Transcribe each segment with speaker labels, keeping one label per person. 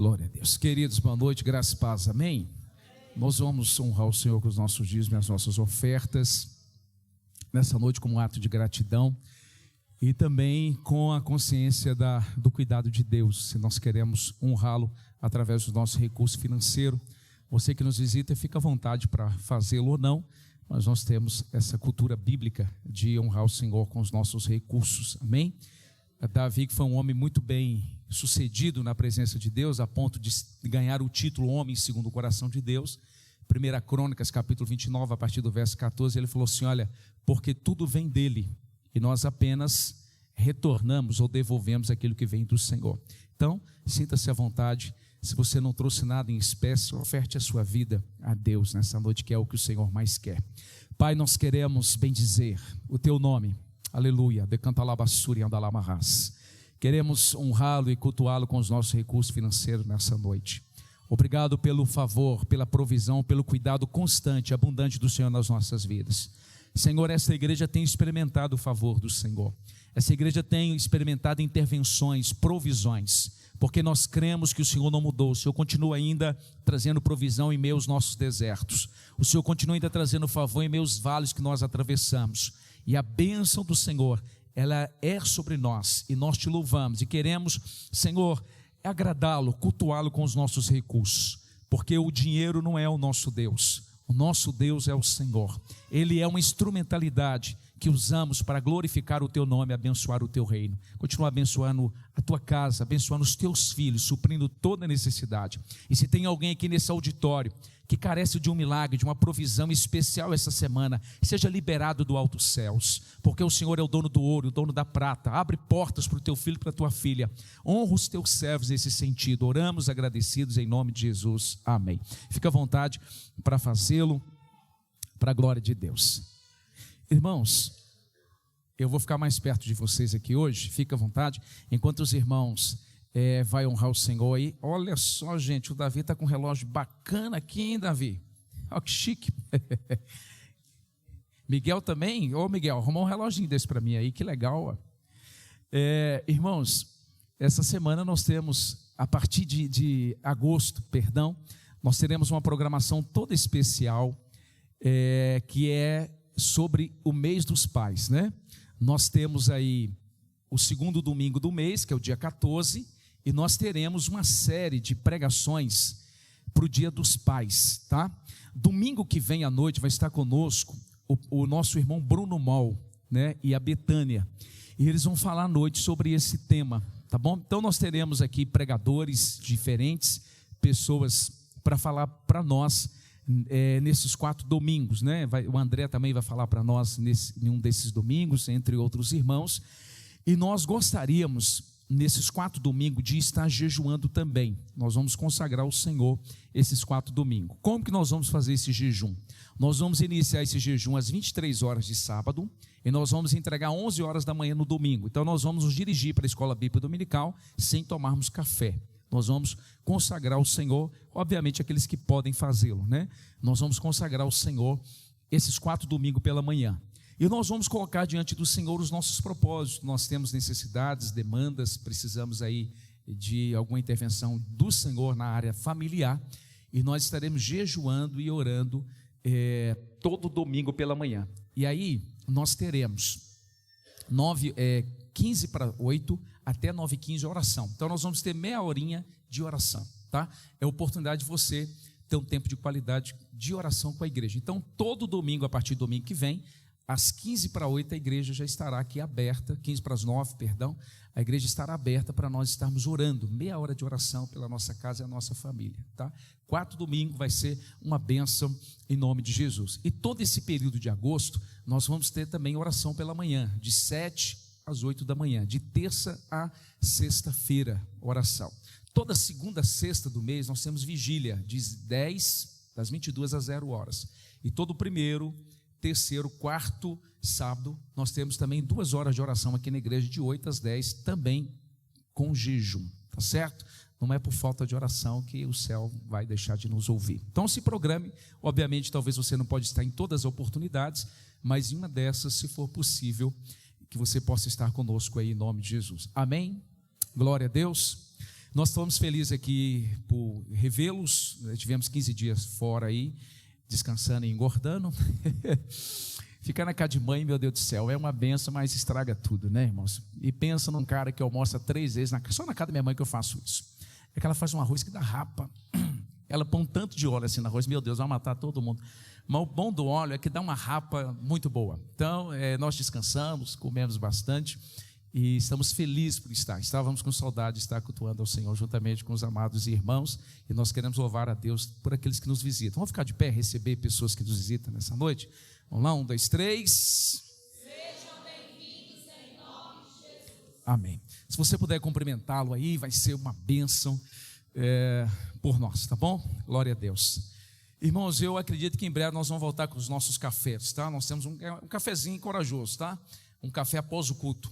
Speaker 1: Glória a Deus. Queridos, boa noite, graças e paz, amém? Nós vamos honrar o Senhor com os nossos dízimos e as nossas ofertas, nessa noite como um ato de gratidão, e também com a consciência do cuidado de Deus, se nós queremos honrá-lo através do nosso recurso financeiro. Você que nos visita, fica à vontade para fazê-lo ou não, mas nós temos essa cultura bíblica de honrar o Senhor com os nossos recursos, amém? Davi, que foi um homem muito bem sucedido na presença de Deus, a ponto de ganhar o título Homem Segundo o Coração de Deus. 1 Crônicas, capítulo 29, a partir do verso 14, ele falou assim: olha, porque tudo vem dele, e nós apenas retornamos ou devolvemos aquilo que vem do Senhor. Então, sinta-se à vontade. Se você não trouxe nada em espécie, oferte a sua vida a Deus nessa noite, que é o que o Senhor mais quer. Pai, nós queremos bendizer o teu nome. Aleluia, decanta labassuri andalamarras. Queremos honrá-lo e cultuá-lo com os nossos recursos financeiros nessa noite. Obrigado pelo favor, pela provisão, pelo cuidado constante, abundante do Senhor nas nossas vidas. Senhor, esta igreja tem experimentado o favor do Senhor. Essa igreja tem experimentado intervenções, provisões, porque nós cremos que o Senhor não mudou. O Senhor continua ainda trazendo provisão em meio aos nossos desertos. O Senhor continua ainda trazendo favor em meio aos vales que nós atravessamos. E a bênção do Senhor, ela é sobre nós, e nós te louvamos e queremos, Senhor, agradá-lo, cultuá-lo com os nossos recursos, porque o dinheiro não é o nosso Deus. O nosso Deus é o Senhor. Ele é uma instrumentalidade que usamos para glorificar o teu nome, abençoar o teu reino. Continua abençoando a tua casa, abençoando os teus filhos, suprindo toda necessidade. E se tem alguém aqui nesse auditório que carece de um milagre, de uma provisão especial essa semana, seja liberado do alto céus, porque o Senhor é o dono do ouro, o dono da prata. Abre portas para o teu filho e para a tua filha. Honra os teus servos nesse sentido. Oramos agradecidos em nome de Jesus. Amém. Fica à vontade para fazê-lo, para a glória de Deus. Irmãos, eu vou ficar mais perto de vocês aqui hoje, fica à vontade, enquanto os irmãos vai honrar o Senhor aí. Olha só, gente, o Davi está com um relógio bacana aqui, hein, Davi? Olha que chique. Miguel também? Ô Miguel, arruma um reloginho desse para mim aí, que legal. Irmãos, essa semana nós temos, a partir de agosto, nós teremos uma programação toda especial, que é sobre o mês dos pais, né? Nós temos aí o segundo domingo do mês, que é o dia 14, e nós teremos uma série de pregações para o dia dos pais, tá? Domingo que vem à noite vai estar conosco o nosso irmão Bruno Mol, né? E a Betânia, e eles vão falar à noite sobre esse tema, tá bom? Então nós teremos aqui pregadores diferentes, pessoas para falar para nós, nesses 4 domingos, né? O André também vai falar para nós em um desses domingos, entre outros irmãos, e nós gostaríamos, nesses 4 domingos, de estar jejuando também. Nós vamos consagrar ao Senhor esses 4 domingos. Como que nós vamos fazer esse jejum? Nós vamos iniciar esse jejum às 23 horas de sábado, e nós vamos entregar 11 horas da manhã no domingo. Então nós vamos nos dirigir para a escola bíblica dominical sem tomarmos café. Nós vamos consagrar ao Senhor, obviamente aqueles que podem fazê-lo, né? Nós vamos consagrar ao Senhor esses 4 domingos pela manhã. E nós vamos colocar diante do Senhor os nossos propósitos. Nós temos necessidades, demandas, precisamos aí de alguma intervenção do Senhor na área familiar. E nós estaremos jejuando e orando todo domingo pela manhã. E aí nós teremos 15 para 8 até 9h15 oração. Então nós vamos ter meia horinha de oração, tá? É a oportunidade de você ter um tempo de qualidade de oração com a igreja. Então todo domingo, a partir do domingo que vem, às 15 para 8 a igreja já estará aqui aberta, 15 para as 9, perdão, a igreja estará aberta para nós estarmos orando, meia hora de oração pela nossa casa e a nossa família, tá? 4 domingos vai ser uma bênção em nome de Jesus. E todo esse período de agosto, nós vamos ter também oração pela manhã, de 7 às 8 da manhã, de terça a sexta-feira, oração. Toda segunda, sexta do mês, nós temos vigília, das 22 às 0 horas. E todo primeiro, terceiro, quarto sábado, nós temos também 2 horas de oração aqui na igreja, de 8 às 10, também com jejum, tá certo? Não é por falta de oração que o céu vai deixar de nos ouvir. Então se programe, obviamente talvez você não pode estar em todas as oportunidades, mas em uma dessas, se for possível, que você possa estar conosco aí em nome de Jesus. Amém? Glória a Deus. Nós estamos felizes aqui por revê-los. Tivemos 15 dias fora aí, descansando e engordando. Ficar na casa de mãe, meu Deus do céu, é uma benção, mas estraga tudo, né, irmãos? E pensa num cara que almoça 3 vezes, só na casa da minha mãe que eu faço isso. É que ela faz um arroz que dá rapa. Ela põe um tanto de óleo assim no arroz, meu Deus, vai matar todo mundo. Mas o bom do óleo é que dá uma rapa muito boa. Então, nós descansamos, comemos bastante. E estamos felizes por estar. Estávamos com saudade de estar cultuando ao Senhor juntamente com os amados irmãos. E nós queremos louvar a Deus por aqueles que nos visitam. Vamos ficar de pé, receber pessoas que nos visitam nessa noite? Vamos lá, 1, 2, 3.
Speaker 2: Sejam bem-vindos em nome de Jesus.
Speaker 1: Amém. Se você puder cumprimentá-lo aí, vai ser uma bênção por nós, tá bom? Glória a Deus. Irmãos, eu acredito que em breve nós vamos voltar com os nossos cafés, tá? Nós temos um cafezinho corajoso, tá? Um café após o culto.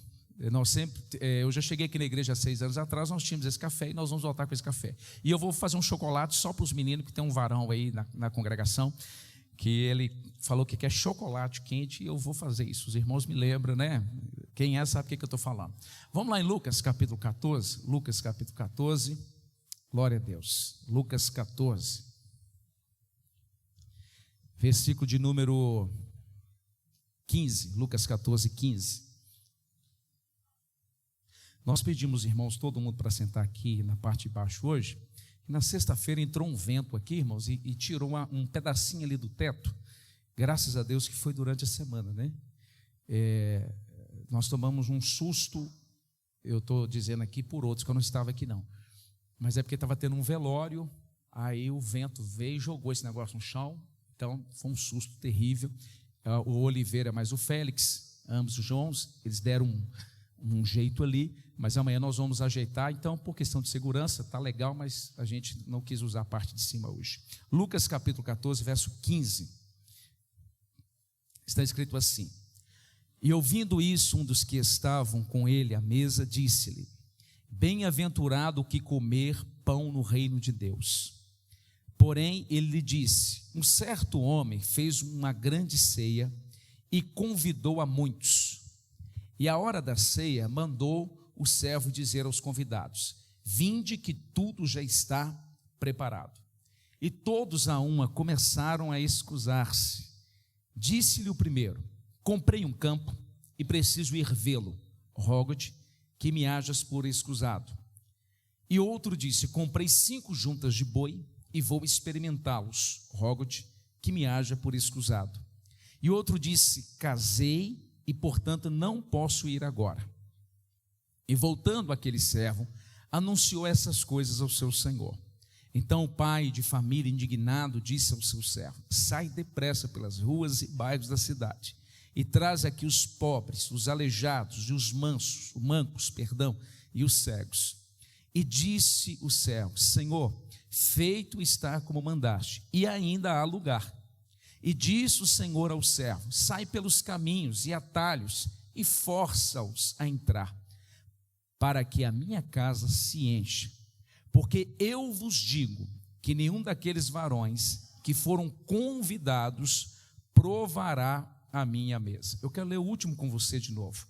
Speaker 1: Eu já cheguei aqui na igreja há 6 anos atrás, nós tínhamos esse café e nós vamos voltar com esse café. E eu vou fazer um chocolate só para os meninos, que tem um varão aí na congregação, que ele falou que quer chocolate quente, e eu vou fazer isso. Os irmãos me lembram, né? Quem sabe o que eu estou falando. Vamos lá em Lucas capítulo 14. Lucas capítulo 14. Glória a Deus. Lucas 14. Versículo de número 15. Lucas 14, 15. Nós pedimos, irmãos, todo mundo para sentar aqui na parte de baixo hoje. E na sexta-feira entrou um vento aqui, irmãos, e tirou um pedacinho ali do teto. Graças a Deus que foi durante a semana, né? Nós tomamos um susto, eu estou dizendo aqui por outros, que eu não estava aqui não. Mas é porque estava tendo um velório, aí o vento veio e jogou esse negócio no chão. Então foi um susto terrível. O Oliveira mais o Félix, ambos os Joãos, eles deram um jeito ali, mas amanhã nós vamos ajeitar. Então, por questão de segurança, está legal, mas a gente não quis usar a parte de cima hoje. Lucas capítulo 14, verso 15, está escrito assim: e ouvindo isso, um dos que estavam com ele à mesa disse-lhe: bem-aventurado o que comer pão no reino de Deus. Porém ele lhe disse: um certo homem fez uma grande ceia e convidou a muitos. E à hora da ceia mandou o servo dizer aos convidados: vinde que tudo já está preparado. E todos a uma começaram a excusar-se. Disse-lhe o primeiro: comprei um campo e preciso ir vê-lo. Rogo-te que me hajas por escusado. E outro disse: comprei 5 juntas de boi e vou experimentá-los. Rogo-te que me haja por escusado. E outro disse: casei e portanto não posso ir agora. E voltando aquele servo, anunciou essas coisas ao seu senhor. Então o pai de família, indignado, disse ao seu servo: sai depressa pelas ruas e bairros da cidade, e traz aqui os pobres, os aleijados e os mancos, e os cegos. E disse o servo: Senhor, feito está como mandaste, e ainda há lugar. E disse o Senhor ao servo: sai pelos caminhos e atalhos e força-os a entrar, para que a minha casa se encha. Porque eu vos digo que nenhum daqueles varões que foram convidados provará a minha mesa. Eu quero ler o último com você de novo.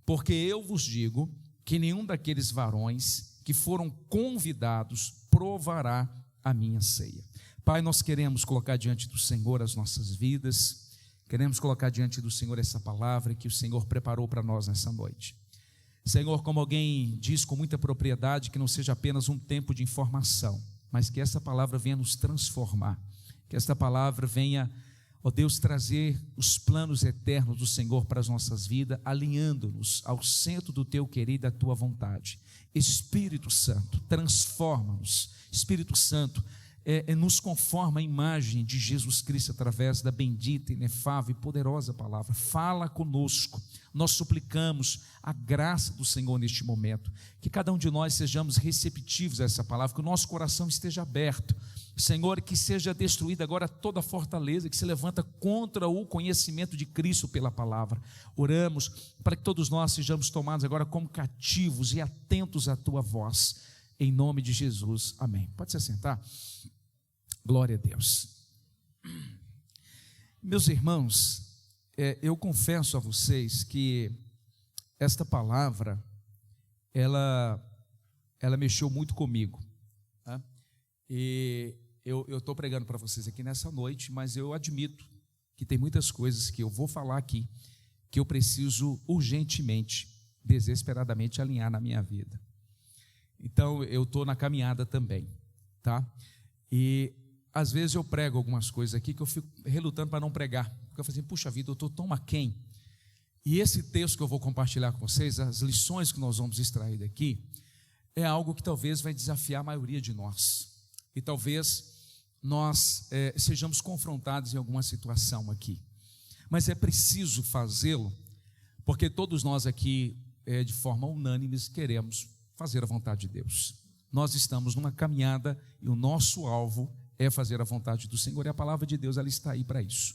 Speaker 1: Porque eu vos digo que nenhum daqueles varões que foram convidados provará a minha ceia. Pai, nós queremos colocar diante do Senhor as nossas vidas, queremos colocar diante do Senhor essa palavra que o Senhor preparou para nós nessa noite. Senhor, como alguém diz com muita propriedade, que não seja apenas um tempo de informação, mas que essa palavra venha nos transformar, que esta palavra venha, ó Deus, trazer os planos eternos do Senhor para as nossas vidas, alinhando-nos ao centro do teu querer e da tua vontade. Espírito Santo, transforma-nos. Espírito Santo, nos conforma a imagem de Jesus Cristo através da bendita, inefável e poderosa palavra. Fala conosco, nós suplicamos a graça do Senhor neste momento, que cada um de nós sejamos receptivos a essa palavra, que o nosso coração esteja aberto, Senhor, que seja destruída agora toda fortaleza que se levanta contra o conhecimento de Cristo pela palavra. Oramos para que todos nós sejamos tomados agora como cativos e atentos à tua voz, em nome de Jesus, amém. Pode se assentar. Glória a Deus. Meus irmãos, eu confesso a vocês que esta palavra, ela ela mexeu muito comigo, tá? E eu estou pregando para vocês aqui nessa noite, mas eu admito que tem muitas coisas que eu vou falar aqui que eu preciso urgentemente, desesperadamente alinhar na minha vida. Então eu estou na caminhada também, tá? E às vezes eu prego algumas coisas aqui que eu fico relutando para não pregar, porque eu falo assim, puxa vida, eu estou tão aquém. E esse texto que eu vou compartilhar com vocês, as lições que nós vamos extrair daqui, é algo que talvez vai desafiar a maioria de nós. E talvez nós sejamos confrontados em alguma situação aqui. Mas é preciso fazê-lo, porque todos nós aqui, de forma unânime, queremos fazer a vontade de Deus. Nós estamos numa caminhada e o nosso alvo é fazer a vontade do Senhor, e a palavra de Deus ela está aí para isso.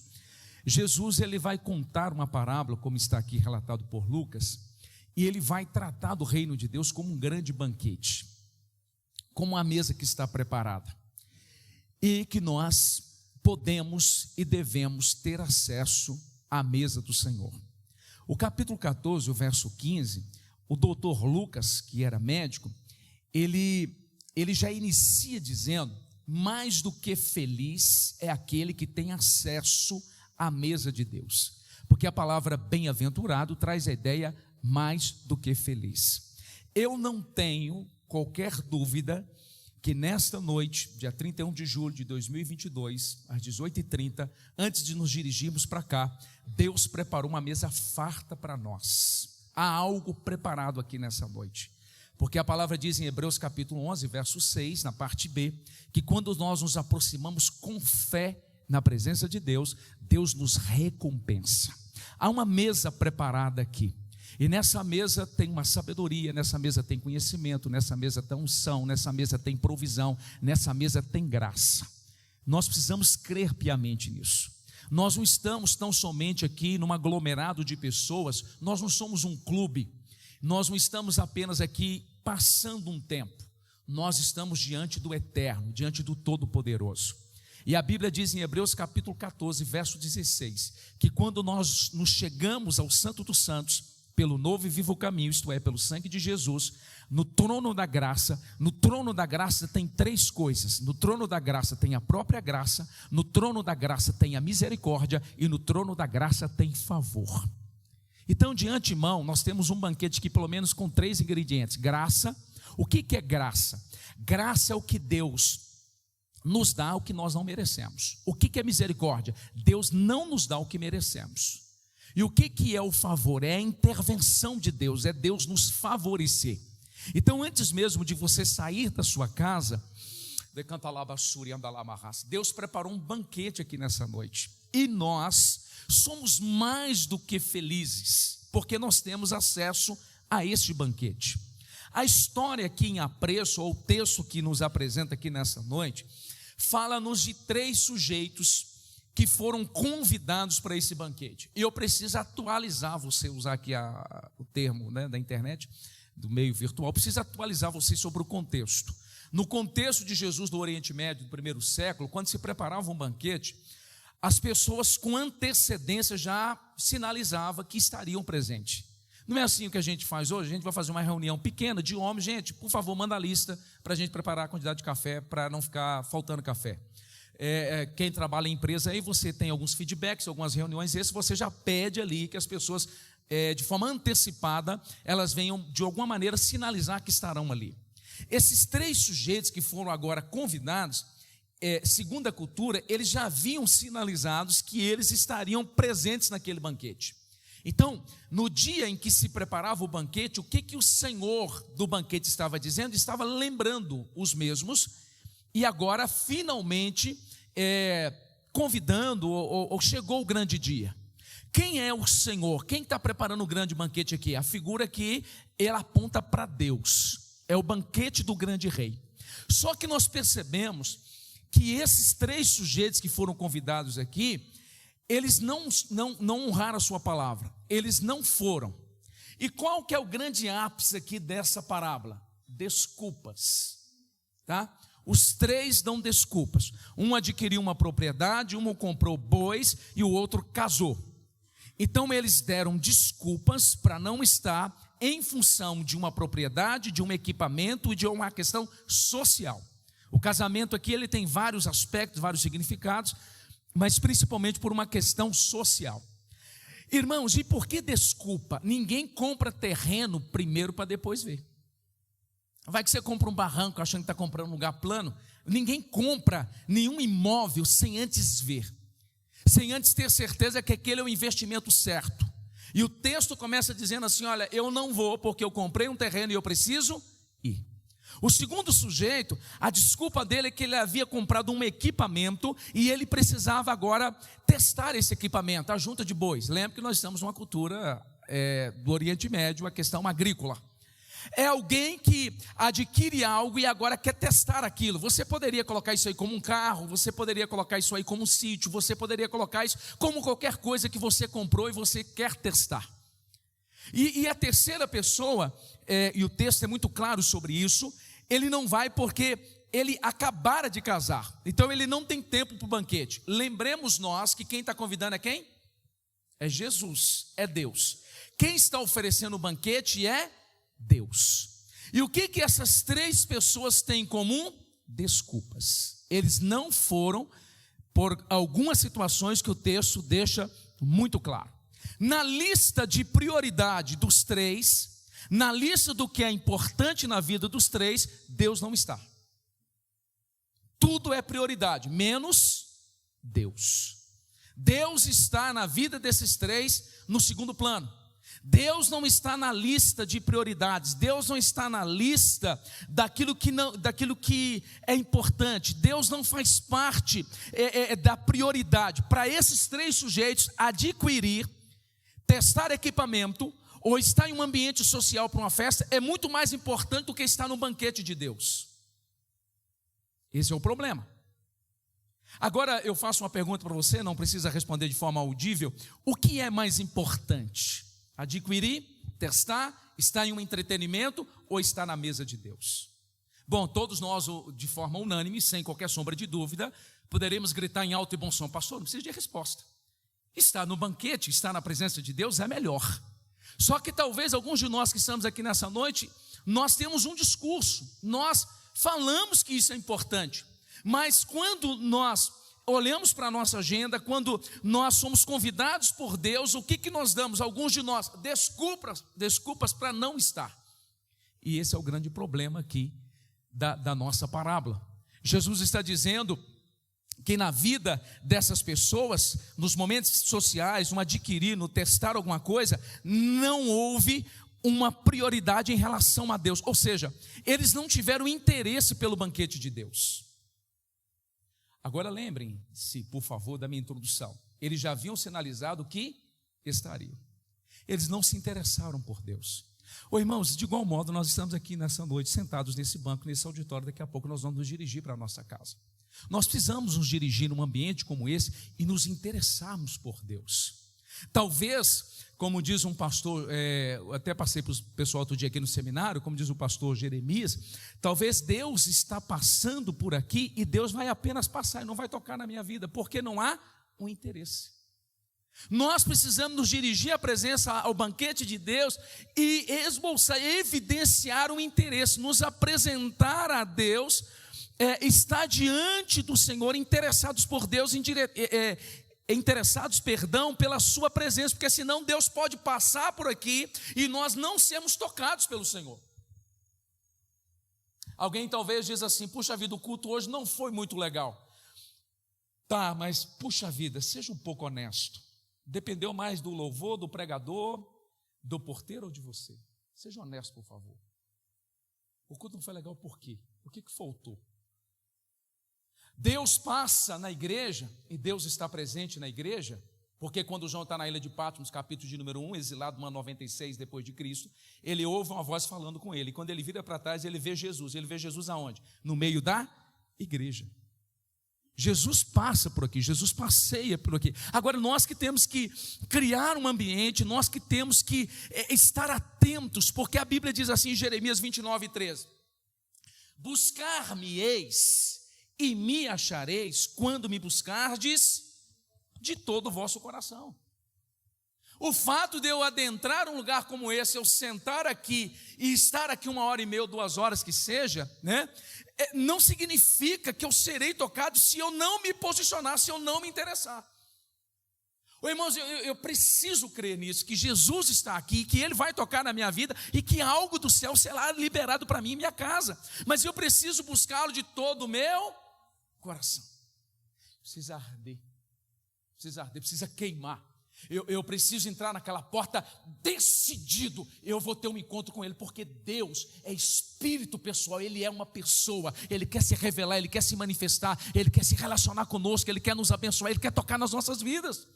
Speaker 1: Jesus ele vai contar uma parábola, como está aqui relatado por Lucas, e ele vai tratar do reino de Deus como um grande banquete, como uma mesa que está preparada, e que nós podemos e devemos ter acesso à mesa do Senhor. O capítulo 14, o verso 15, o doutor Lucas, que era médico, ele já inicia dizendo: mais do que feliz é aquele que tem acesso à mesa de Deus, porque a palavra bem-aventurado traz a ideia mais do que feliz. Eu não tenho qualquer dúvida que nesta noite, dia 31 de julho de 2022, às 18h30, antes de nos dirigirmos para cá, Deus preparou uma mesa farta para nós. Há algo preparado aqui nessa noite, porque a palavra diz em Hebreus capítulo 11, verso 6, na parte B, que quando nós nos aproximamos com fé na presença de Deus, Deus nos recompensa. Há uma mesa preparada aqui, e nessa mesa tem uma sabedoria, nessa mesa tem conhecimento, nessa mesa tem unção, nessa mesa tem provisão, nessa mesa tem graça. Nós precisamos crer piamente nisso. Nós não estamos tão somente aqui num aglomerado de pessoas, nós não somos um clube, nós não estamos apenas aqui passando um tempo, nós estamos diante do Eterno, diante do Todo-Poderoso. E a Bíblia diz em Hebreus capítulo 14, verso 16, que quando nós nos chegamos ao Santo dos Santos, pelo novo e vivo caminho, isto é, pelo sangue de Jesus, no trono da graça tem três coisas. No trono da graça tem a própria graça, no trono da graça tem a misericórdia e no trono da graça tem favor. Então, de antemão, nós temos um banquete aqui, pelo menos com três ingredientes. Graça. O que é graça? Graça é o que Deus nos dá, o que nós não merecemos. O que é misericórdia? Deus não nos dá o que merecemos. E o que é o favor? É a intervenção de Deus, é Deus nos favorecer. Então, antes mesmo de você sair da sua casa, Deus preparou um banquete aqui nessa noite. E nós somos mais do que felizes, porque nós temos acesso a este banquete. A história aqui em apreço, ou o texto que nos apresenta aqui nessa noite, fala-nos de três sujeitos que foram convidados para esse banquete. E eu preciso atualizar você, usar aqui o termo, né, da internet, do meio virtual, preciso atualizar você sobre o contexto. No contexto de Jesus do Oriente Médio do primeiro século, quando se preparava um banquete, as pessoas com antecedência já sinalizavam que estariam presentes. Não é assim o que a gente faz hoje. A gente vai fazer uma reunião pequena de homens. Gente, por favor, manda a lista para a gente preparar a quantidade de café, para não ficar faltando café. Quem trabalha em empresa aí, você tem alguns feedbacks, algumas reuniões, esse você já pede ali que as pessoas, de forma antecipada, elas venham de alguma maneira sinalizar que estarão ali. Esses três sujeitos que foram agora convidados, segundo a cultura, eles já haviam sinalizados que eles estariam presentes naquele banquete. Então, no dia em que se preparava o banquete, o que o Senhor do banquete estava dizendo? Estava lembrando os mesmos, e agora finalmente convidando, ou chegou o grande dia. Quem é o Senhor? Quem está preparando o grande banquete aqui? A figura que ela aponta para Deus, é o banquete do grande rei. Só que nós percebemos que esses três sujeitos que foram convidados aqui, eles não honraram a sua palavra, eles não foram. E qual que é o grande ápice aqui dessa parábola? Desculpas, tá? Os três dão desculpas. Um adquiriu uma propriedade, um comprou bois e o outro casou. Então eles deram desculpas para não estar em função de uma propriedade, de um equipamento e de uma questão social. O casamento aqui ele tem vários aspectos, vários significados, mas principalmente por uma questão social. Irmãos, e por que desculpa? Ninguém compra terreno primeiro para depois ver. Vai que você compra um barranco achando que está comprando um lugar plano. Ninguém compra nenhum imóvel sem antes ver, sem antes ter certeza que aquele é o investimento certo. E o texto começa dizendo assim: olha, eu não vou porque eu comprei um terreno e eu preciso ir. O segundo sujeito, a desculpa dele é que ele havia comprado um equipamento e ele precisava agora testar esse equipamento, a junta de bois. Lembra que nós estamos numa cultura do Oriente Médio, a questão agrícola. É alguém que adquire algo e agora quer testar aquilo. Você poderia colocar isso aí como um carro, você poderia colocar isso aí como um sítio, você poderia colocar isso como qualquer coisa que você comprou e você quer testar. E a terceira pessoa, e o texto é muito claro sobre isso, ele não vai porque ele acabara de casar, então ele não tem tempo para o banquete. Lembremos nós que quem está convidando é quem? É Jesus, é Deus. Quem está oferecendo o banquete é Deus. E o que essas três pessoas têm em comum? Desculpas. Eles não foram por algumas situações que o texto deixa muito claro. Na lista de prioridade dos três, na lista do que é importante na vida dos três, Deus não está. Tudo é prioridade, menos Deus. Deus está na vida desses três no segundo plano. Deus não está na lista de prioridades, Deus não está na lista daquilo que é importante, Deus não faz parte da prioridade. Para esses três sujeitos, adquirir, testar equipamento ou estar em um ambiente social para uma festa é muito mais importante do que estar no banquete de Deus. Esse é o problema. Agora eu faço uma pergunta para você, não precisa responder de forma audível: o que é mais importante? Adquirir, testar, estar em um entretenimento ou estar na mesa de Deus? Bom, todos nós, de forma unânime, sem qualquer sombra de dúvida, poderemos gritar em alto e bom som: pastor, não precisa de resposta. Estar no banquete, estar na presença de Deus é melhor. Só que talvez alguns de nós que estamos aqui nessa noite, nós temos um discurso, nós falamos que isso é importante, mas quando nós olhamos para a nossa agenda, quando nós somos convidados por Deus, o que nós damos? Alguns de nós, desculpas para não estar. E esse é o grande problema aqui da nossa parábola. Jesus está dizendo que na vida dessas pessoas, nos momentos sociais, no adquirir, no testar alguma coisa, não houve uma prioridade em relação a Deus. Ou seja, eles não tiveram interesse pelo banquete de Deus. Agora lembrem-se, por favor, da minha introdução. Eles já haviam sinalizado que estariam. Eles não se interessaram por Deus. Irmãos, de igual modo, nós estamos aqui nessa noite, sentados nesse banco, nesse auditório. Daqui a pouco nós vamos nos dirigir para a nossa casa. Nós precisamos nos dirigir num ambiente como esse e nos interessarmos por Deus. Talvez, como diz um pastor, eu até passei para o pessoal outro dia aqui no seminário, como diz o pastor Jeremias, talvez Deus está passando por aqui e Deus vai apenas passar e não vai tocar na minha vida, porque não há um interesse. Nós precisamos nos dirigir à presença, ao banquete de Deus e esboçar, evidenciar o interesse, nos apresentar a Deus, estar diante do Senhor, interessados por Deus, pela sua presença, porque senão Deus pode passar por aqui e nós não sermos tocados pelo Senhor. Alguém talvez diz assim: puxa vida, o culto hoje não foi muito legal. Tá, mas puxa vida, seja um pouco honesto. Dependeu mais do louvor, do pregador, do porteiro ou de você? Seja honesto, por favor. O culto não foi legal por quê? O que faltou? Deus passa na igreja, e Deus está presente na igreja, porque quando João está na ilha de Patmos, capítulo de número 1, exilado, 96 depois de Cristo, ele ouve uma voz falando com ele, e quando ele vira para trás, ele vê Jesus aonde? No meio da igreja. Jesus passa por aqui, Jesus passeia por aqui. Agora nós que temos que criar um ambiente, nós que temos que estar atentos, porque a Bíblia diz assim em Jeremias 29:13: buscar-me-eis e me achareis quando me buscardes de todo o vosso coração. O fato de eu adentrar um lugar como esse, eu sentar aqui e estar aqui 1h30 ou 2 horas que seja, né? Não significa que eu serei tocado se eu não me posicionar, se eu não me interessar. Irmãos, eu preciso crer nisso, que Jesus está aqui, que Ele vai tocar na minha vida e que algo do céu será liberado para mim e minha casa. Mas eu preciso buscá-lo de todo o meu coração. Precisa arder, precisa queimar. Eu preciso entrar naquela porta decidido, eu vou ter um encontro com Ele, porque Deus é espírito pessoal, Ele é uma pessoa, Ele quer se revelar, Ele quer se manifestar, Ele quer se relacionar conosco, Ele quer nos abençoar, Ele quer tocar nas nossas vidas.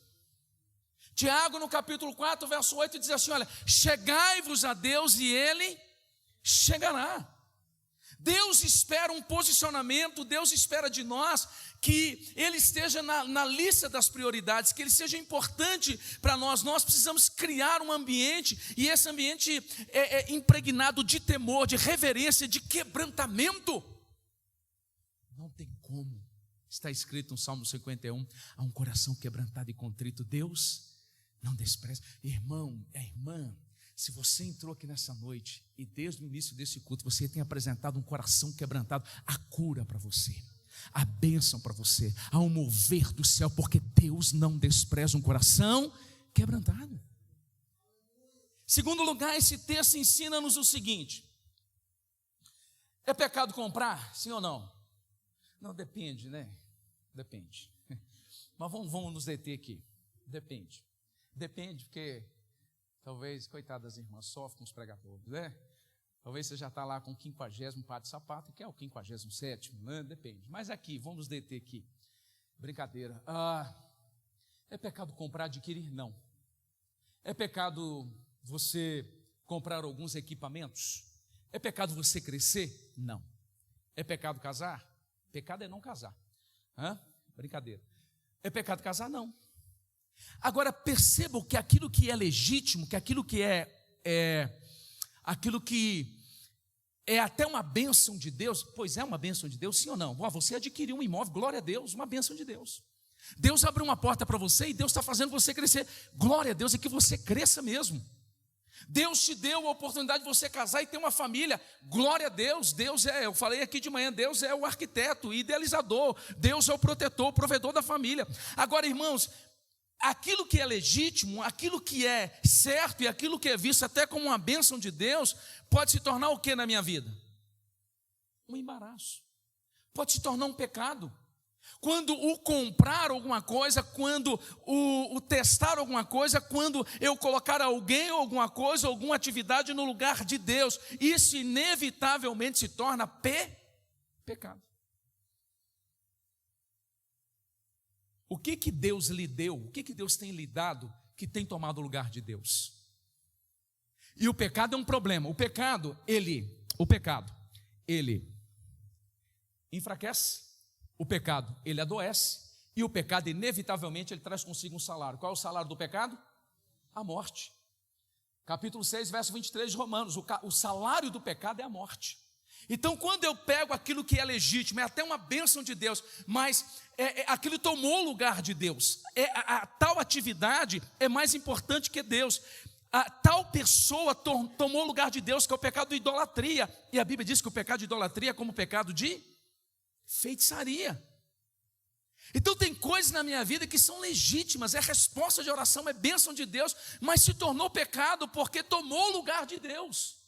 Speaker 1: Tiago no capítulo 4, verso 8 diz assim, olha, chegai-vos a Deus e Ele chegará. Deus espera um posicionamento, Deus espera de nós que Ele esteja na lista das prioridades, que Ele seja importante para nós. Nós precisamos criar um ambiente, e esse ambiente é impregnado de temor, de reverência, de quebrantamento. Não tem como, está escrito no Salmo 51, há um coração quebrantado e contrito, Deus não despreza. Irmão, irmã, se você entrou aqui nessa noite e desde o início desse culto você tem apresentado um coração quebrantado, a cura para você, a bênção para você, há um mover do céu, porque Deus não despreza um coração quebrantado. Segundo lugar, esse texto ensina-nos o seguinte: é pecado comprar? Sim ou não? Não, depende, né? Depende. Mas vamos nos deter aqui. Depende, porque talvez, coitadas das irmãs, sofrem com os pregadores, né? Talvez você já está lá com o 50º par de sapato, que é o 57º, né? Depende. Mas aqui, vamos nos deter aqui. Brincadeira. É pecado comprar, adquirir? Não. É pecado você comprar alguns equipamentos? É pecado você crescer? Não. É pecado casar? Pecado é não casar. Brincadeira. É pecado casar? Não. Agora percebam que aquilo que é legítimo, que aquilo que aquilo que é até uma bênção de Deus, pois é uma bênção de Deus, sim ou não? Você adquiriu um imóvel, glória a Deus, uma bênção de Deus. Deus abriu uma porta para você e Deus está fazendo você crescer, glória a Deus, é que você cresça mesmo. Deus te deu a oportunidade de você casar e ter uma família, glória a Deus. Eu falei aqui de manhã, Deus é o arquiteto, o idealizador, Deus é o protetor, o provedor da família. Agora, irmãos, aquilo que é legítimo, aquilo que é certo e aquilo que é visto até como uma bênção de Deus, pode se tornar o que na minha vida? Um embaraço, pode se tornar um pecado. Quando o comprar alguma coisa, quando o testar alguma coisa, quando eu colocar alguém ou alguma coisa, alguma atividade no lugar de Deus, isso inevitavelmente se torna pecado. O que Deus lhe deu, o que Deus tem lhe dado que tem tomado o lugar de Deus? E o pecado é um problema. O pecado, ele enfraquece. O pecado, ele adoece. E o pecado, inevitavelmente, ele traz consigo um salário. Qual é o salário do pecado? A morte. Capítulo 6, verso 23 de Romanos. O salário do pecado é a morte. Então, quando eu pego aquilo que é legítimo, é até uma bênção de Deus, mas aquilo tomou o lugar de Deus. A tal atividade é mais importante que Deus. A tal pessoa tomou o lugar de Deus, que é o pecado de idolatria. E a Bíblia diz que o pecado de idolatria é como o pecado de feitiçaria. Então tem coisas na minha vida que são legítimas, é resposta de oração, é bênção de Deus, mas se tornou pecado porque tomou o lugar de Deus.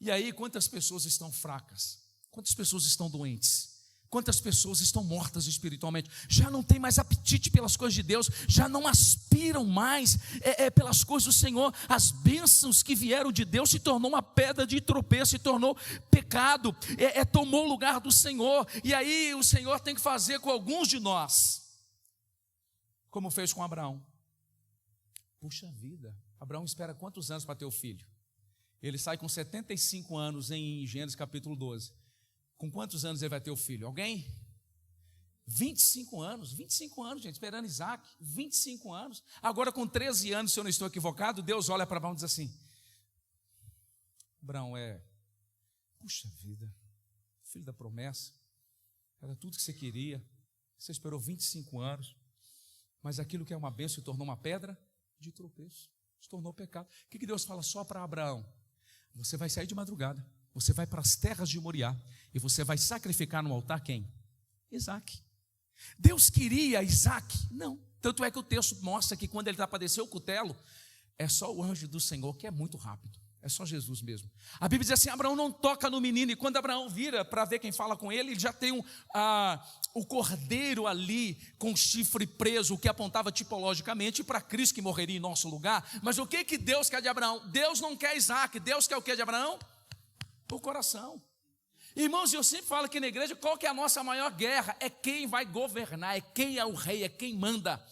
Speaker 1: E aí, quantas pessoas estão fracas? Quantas pessoas estão doentes? Quantas pessoas estão mortas espiritualmente? Já não tem mais apetite pelas coisas de Deus, já não aspiram mais pelas coisas do Senhor. As bênçãos que vieram de Deus se tornou uma pedra de tropeço, se tornou pecado, tomou o lugar do Senhor. E aí o Senhor tem que fazer com alguns de nós, como fez com Abraão. Puxa vida, Abraão espera quantos anos para ter o filho? Ele sai com 75 anos em Gênesis capítulo 12. Com quantos anos ele vai ter o filho? Alguém? 25 anos, gente, esperando Isaac, 25 anos. Agora com 13 anos, se eu não estou equivocado, Deus olha para Abraão e diz assim: Abraão, puxa vida, filho da promessa, era tudo que você queria, Você esperou 25 anos, mas aquilo que é uma bênção se tornou uma pedra de tropeço, se tornou pecado. O que Deus fala só para Abraão? Você vai sair de madrugada, você vai para as terras de Moriá, e você vai sacrificar no altar quem? Isaac. Deus queria Isaac? Não. Tanto é que o texto mostra que quando ele está para descer o cutelo, é só o anjo do Senhor, que é muito rápido. É só Jesus mesmo. A Bíblia diz assim, Abraão não toca no menino. E quando Abraão vira para ver quem fala com ele, ele já tem o cordeiro ali com o chifre preso, o que apontava tipologicamente para Cristo que morreria em nosso lugar. Mas o que Deus quer de Abraão? Deus não quer Isaac. Deus quer o que de Abraão? O coração. Irmãos, eu sempre falo aqui na igreja, qual que é a nossa maior guerra? É quem vai governar, é quem é o rei, é quem manda.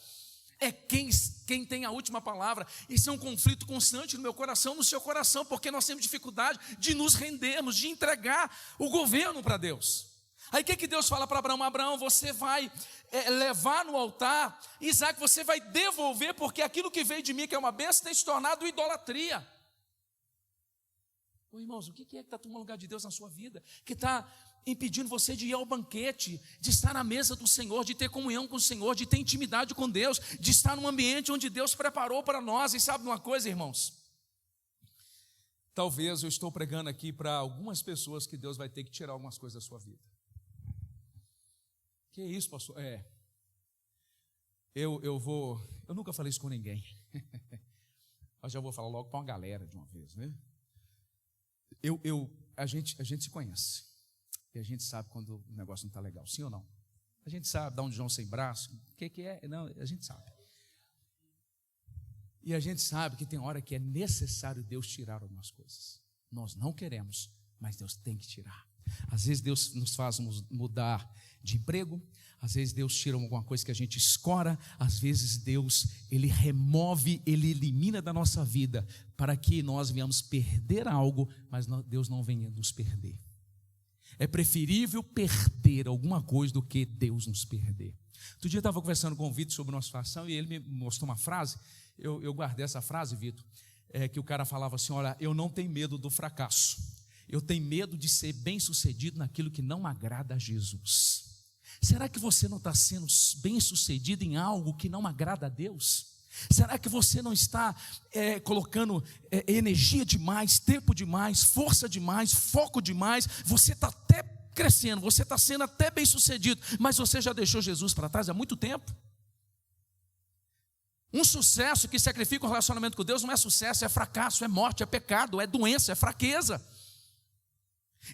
Speaker 1: É quem tem a última palavra. Isso é um conflito constante no meu coração, no seu coração, porque nós temos dificuldade de nos rendermos, de entregar o governo para Deus. Aí o que Deus fala para Abraão? Abraão, você vai levar no altar, Isaac, você vai devolver, porque aquilo que veio de mim, que é uma bênção, tem se tornado idolatria. Irmãos, o que é que está tomando lugar de Deus na sua vida? Que está impedindo você de ir ao banquete, de estar na mesa do Senhor, de ter comunhão com o Senhor, de ter intimidade com Deus, de estar num ambiente onde Deus preparou para nós. E sabe uma coisa, irmãos? Talvez eu estou pregando aqui para algumas pessoas que Deus vai ter que tirar algumas coisas da sua vida. Que isso, pastor? Eu nunca falei isso com ninguém. Eu já vou falar logo para uma galera de uma vez, né? A gente se conhece. E a gente sabe quando o negócio não está legal, sim ou não? A gente sabe, dá um João sem braço, o que é? Não, a gente sabe. E a gente sabe que tem hora que é necessário Deus tirar algumas coisas. Nós não queremos, mas Deus tem que tirar. Às vezes Deus nos faz mudar de emprego, às vezes Deus tira alguma coisa que a gente escora, às vezes Deus, Ele remove, Ele elimina da nossa vida, para que nós venhamos perder algo, mas Deus não venha nos perder. É preferível perder alguma coisa do que Deus nos perder. Outro dia eu estava conversando com o Vitor sobre uma situação e ele me mostrou uma frase, eu guardei essa frase, Vitor, que o cara falava assim, olha, eu não tenho medo do fracasso, eu tenho medo de ser bem sucedido naquilo que não agrada a Jesus. Será que você não está sendo bem sucedido em algo que não agrada a Deus? Será que você não está colocando energia demais, tempo demais, força demais, foco demais? Você está até crescendo, você está sendo até bem sucedido, mas você já deixou Jesus para trás há muito tempo? Um sucesso que sacrifica o relacionamento com Deus não é sucesso, é fracasso, é morte, é pecado, é doença, é fraqueza.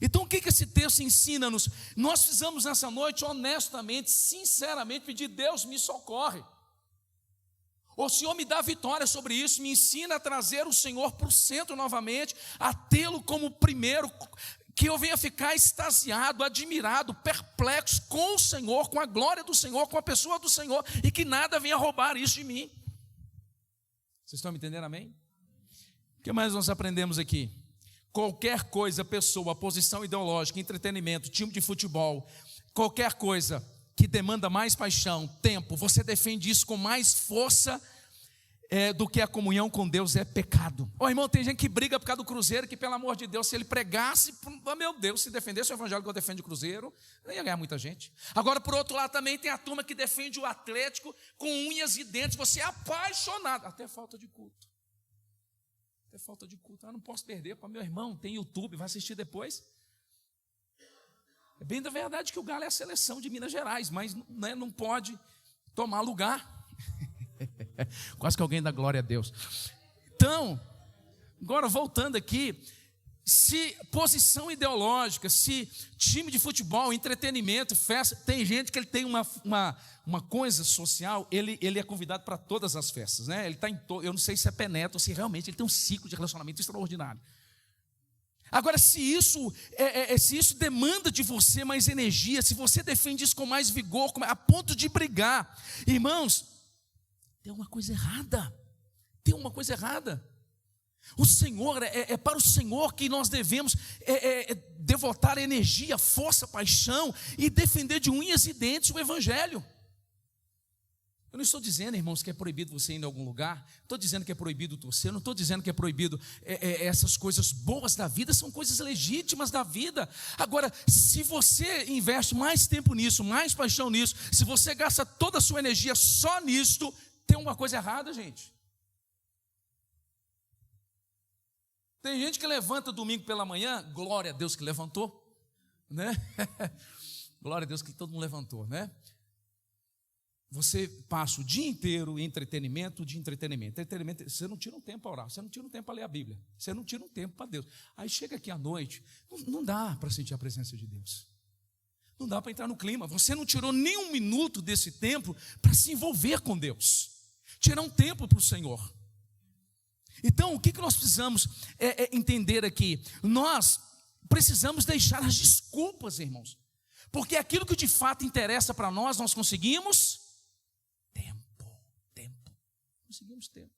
Speaker 1: Então o que esse texto ensina-nos? Nós precisamos nessa noite honestamente, sinceramente pedir, Deus me socorre. O Senhor me dá vitória sobre isso, me ensina a trazer o Senhor para o centro novamente, a tê-lo como primeiro, que eu venha ficar extasiado, admirado, perplexo com o Senhor, com a glória do Senhor, com a pessoa do Senhor, e que nada venha roubar isso de mim. Vocês estão me entendendo, amém? O que mais nós aprendemos aqui? Qualquer coisa, pessoa, posição ideológica, entretenimento, time de futebol, qualquer coisa que demanda mais paixão, tempo, você defende isso com mais força do que a comunhão com Deus, é pecado. Irmão, tem gente que briga por causa do Cruzeiro, que pelo amor de Deus, se ele pregasse, meu Deus, se defendesse o evangelho que eu defendo o Cruzeiro, não ia ganhar muita gente. Agora, por outro lado, também tem a turma que defende o Atlético com unhas e dentes, você é apaixonado, até falta de culto. Até falta de culto, não posso perder para meu irmão, tem YouTube, vai assistir depois. É bem da verdade que o Galo é a seleção de Minas Gerais, mas não pode tomar lugar. Quase que alguém dá glória a Deus. Então, agora voltando aqui, se posição ideológica, se time de futebol, entretenimento, festa, tem gente que ele tem uma coisa social, ele é convidado para todas as festas, né? Ele está eu não sei se é penetra ou se realmente ele tem um ciclo de relacionamento extraordinário. Agora, se isso demanda de você mais energia, se você defende isso com mais vigor, a ponto de brigar, irmãos, tem uma coisa errada. Tem uma coisa errada. O Senhor, é para o Senhor que nós devemos devotar energia, força, paixão e defender de unhas e dentes o Evangelho. Eu não estou dizendo, irmãos, que é proibido você ir em algum lugar. Não estou dizendo que é proibido torcer. Não estou dizendo que é proibido essas coisas boas da vida. São coisas legítimas da vida. Agora, se você investe mais tempo nisso, mais paixão nisso, se você gasta toda a sua energia só nisto, tem uma coisa errada, gente. Tem gente que levanta domingo pela manhã, glória a Deus que levantou, né? Glória a Deus que todo mundo levantou, né? Você passa o dia inteiro em entretenimento, entretenimento. Você não tira um tempo para orar, você não tira um tempo para ler a Bíblia, você não tira um tempo para Deus. Aí chega aqui à noite, não dá para sentir a presença de Deus. Não dá para entrar no clima. Você não tirou nem um minuto desse tempo para se envolver com Deus. Tirar um tempo para o Senhor. Então, o que nós precisamos entender aqui? Nós precisamos deixar as desculpas, irmãos. Porque aquilo que de fato interessa para nós, nós conseguimos tempo. Conseguimos tempo.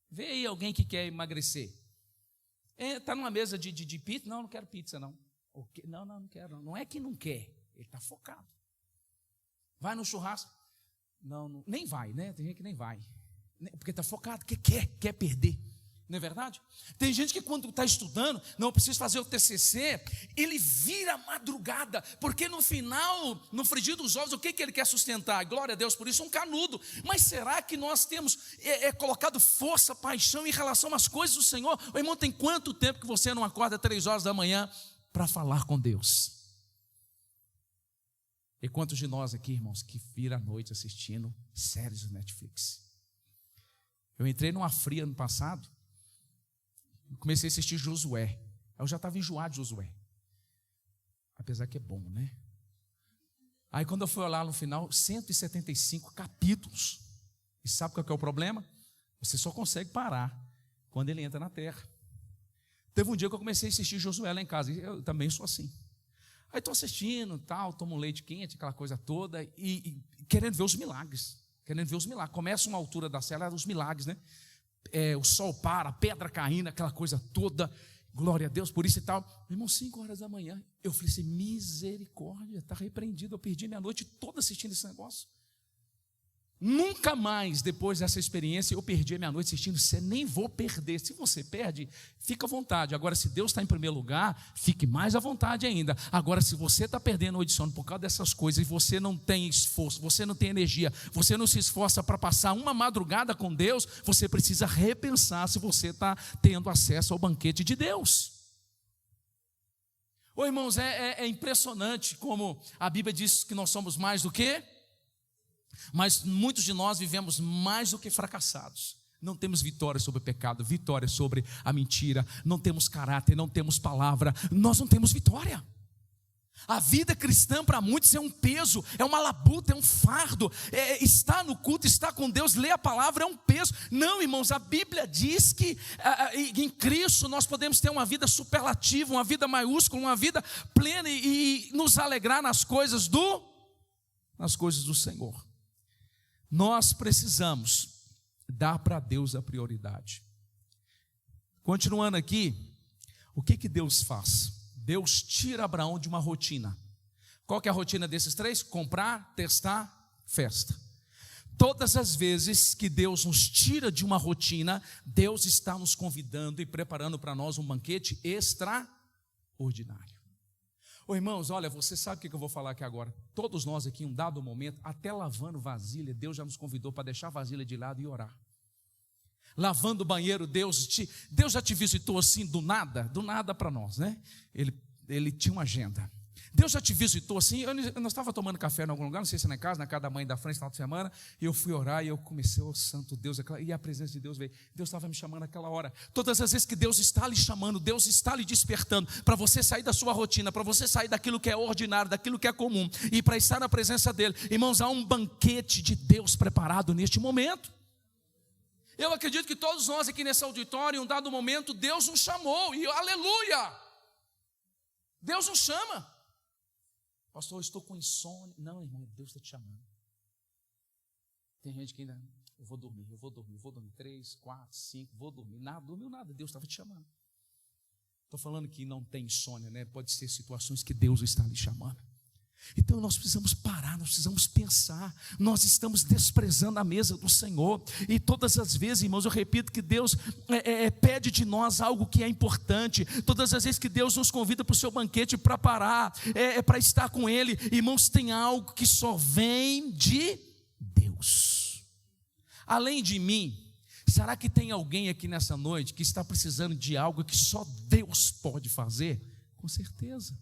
Speaker 1: Vê aí alguém que quer emagrecer. Está numa mesa de pizza? Não quero pizza, não. Não quero. Não é que não quer, ele está focado. Vai no churrasco? Não, nem vai, né? Tem gente que nem vai. Porque está focado, porque quer perder. Não é verdade? Tem gente que quando está estudando, não precisa fazer o TCC, ele vira madrugada, porque no final, no frigir dos ovos, o que ele quer sustentar? Glória a Deus por isso, um canudo. Mas será que nós temos colocado força, paixão em relação às coisas do Senhor? O irmão, tem quanto tempo que você não acorda 3 horas da manhã para falar com Deus? E quantos de nós aqui, irmãos, que vira a noite assistindo séries do Netflix? Eu entrei numa fria ano passado, comecei a assistir Josué. Eu já estava enjoado de Josué. Apesar que é bom, né? Aí quando eu fui olhar no final, 175 capítulos. E sabe qual que é o problema? Você só consegue parar quando ele entra na terra. Teve um dia que eu comecei a assistir Josué lá em casa. E eu também sou assim. Aí estou assistindo, tal, tomo um leite quente, aquela coisa toda, e querendo ver os milagres. Começa uma altura da cela, os milagres, né? O sol para, a pedra caindo, aquela coisa toda, glória a Deus por isso e tal. Meu irmão, 5 horas da manhã, eu falei assim, misericórdia, está repreendido, eu perdi minha noite toda assistindo esse negócio. Nunca mais, depois dessa experiência, eu perdi a minha noite assistindo. Você nem vou perder. Se você perde, fica à vontade. Agora, se Deus está em primeiro lugar, fique mais à vontade ainda. Agora, se você está perdendo a noite de sono por causa dessas coisas, e você não tem esforço, você não tem energia, você não se esforça para passar uma madrugada com Deus, você precisa repensar se você está tendo acesso ao banquete de Deus. Ô irmãos, é impressionante como a Bíblia diz que nós somos mais do que... Mas muitos de nós vivemos mais do que fracassados. Não temos vitória sobre o pecado, vitória sobre a mentira. Não temos caráter, não temos palavra. Nós não temos vitória. A vida cristã para muitos é um peso, é uma labuta, é um fardo. Estar no culto, estar com Deus, ler a palavra é um peso. Não, irmãos, a Bíblia diz que em Cristo nós podemos ter uma vida superlativa, uma vida maiúscula, uma vida plena e nos alegrar nas coisas do Senhor. Nós precisamos dar para Deus a prioridade. Continuando aqui, o que Deus faz? Deus tira Abraão de uma rotina. Qual que é a rotina desses 3? Comprar, testar, festa. Todas as vezes que Deus nos tira de uma rotina, Deus está nos convidando e preparando para nós um banquete extraordinário. Ô irmãos, olha, você sabe o que eu vou falar aqui agora? Todos nós aqui, em um dado momento, até lavando vasilha, Deus já nos convidou para deixar a vasilha de lado e orar. Lavando o banheiro, Deus já te visitou assim do nada para nós, né? Ele tinha uma agenda. Deus já te visitou assim. Nós estávamos tomando café em algum lugar, não sei se na casa da mãe da frente, no final de semana, e eu fui orar e eu comecei, santo Deus, e a presença de Deus veio. Deus estava me chamando naquela hora. Todas as vezes que Deus está lhe chamando, Deus está lhe despertando, para você sair da sua rotina, para você sair daquilo que é ordinário, daquilo que é comum, e para estar na presença dEle. Irmãos, há um banquete de Deus preparado neste momento. Eu acredito que todos nós aqui nesse auditório, em um dado momento, Deus nos chamou, e aleluia! Deus nos chama. Pastor, eu estou com insônia. Não, irmão, Deus está te chamando. Tem gente que ainda, eu vou dormir 3, 4, 5, vou dormir. Dormiu nada, Deus estava te chamando. Estou falando que não tem insônia, né? Pode ser situações que Deus está lhe chamando. Então nós precisamos parar, nós precisamos pensar. Nós estamos desprezando a mesa do Senhor. E todas as vezes, irmãos, eu repito que Deus pede de nós algo que é importante. Todas as vezes que Deus nos convida para o seu banquete para parar, para estar com Ele, irmãos, tem algo que só vem de Deus. Além de mim, será que tem alguém aqui nessa noite que está precisando de algo que só Deus pode fazer? Com certeza.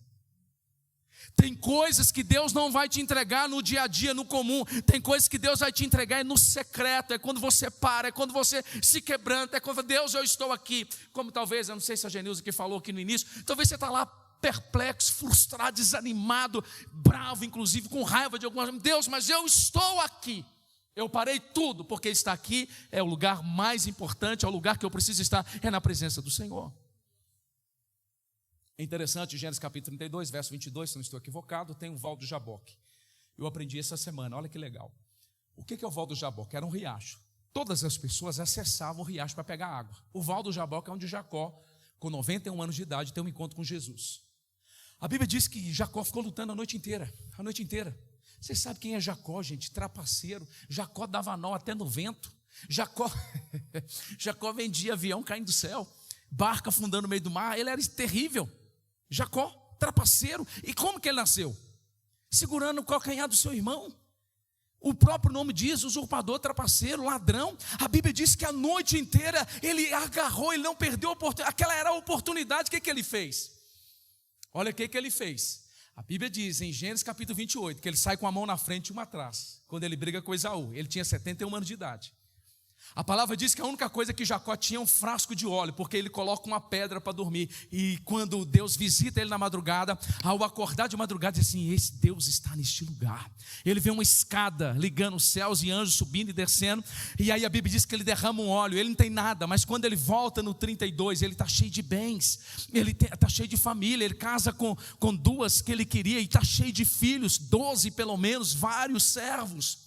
Speaker 1: Tem coisas que Deus não vai te entregar no dia a dia, no comum. Tem coisas que Deus vai te entregar no secreto. É quando você para, é quando você se quebranta. É quando Deus, eu estou aqui. Como talvez, eu não sei se a Genilza que falou aqui no início, talvez você está lá perplexo, frustrado, desanimado, bravo, inclusive com raiva de alguma coisa. Deus, mas eu estou aqui. Eu parei tudo, porque estar aqui é o lugar mais importante, é o lugar que eu preciso estar, é na presença do Senhor. É interessante, Gênesis capítulo 32, verso 22, se não estou equivocado, tem o Val do Jaboque. Eu aprendi essa semana, olha que legal. O que é o Val do Jaboque? Era um riacho. Todas as pessoas acessavam o riacho para pegar água. O Val do Jaboque é onde Jacó, com 91 anos de idade, tem um encontro com Jesus. A Bíblia diz que Jacó ficou lutando a noite inteira. Vocês sabem quem é Jacó, gente? Trapaceiro. Jacó dava nó até no vento. Jacó vendia avião caindo do céu, barca afundando no meio do mar. Ele era terrível. Jacó, trapaceiro. E como que ele nasceu? Segurando o calcanhar do seu irmão. O próprio nome diz, usurpador, trapaceiro, ladrão. A Bíblia diz que a noite inteira ele agarrou, ele não perdeu a oportunidade. Aquela era a oportunidade. O que ele fez? Olha o que ele fez. A Bíblia diz em Gênesis capítulo 28 que ele sai com a mão na frente e uma atrás, quando ele briga com Esaú. Ele tinha 71 anos de idade. A palavra diz que a única coisa que Jacó tinha é um frasco de óleo, porque ele coloca uma pedra para dormir. E quando Deus visita ele na madrugada, ao acordar de madrugada, diz assim: esse Deus está neste lugar. Ele vê uma escada ligando os céus e anjos subindo e descendo. E aí a Bíblia diz que ele derrama um óleo. Ele não tem nada, mas quando ele volta no 32, ele está cheio de bens, ele está cheio de família. Ele casa com duas que ele queria e está cheio de filhos, 12 pelo menos, vários servos.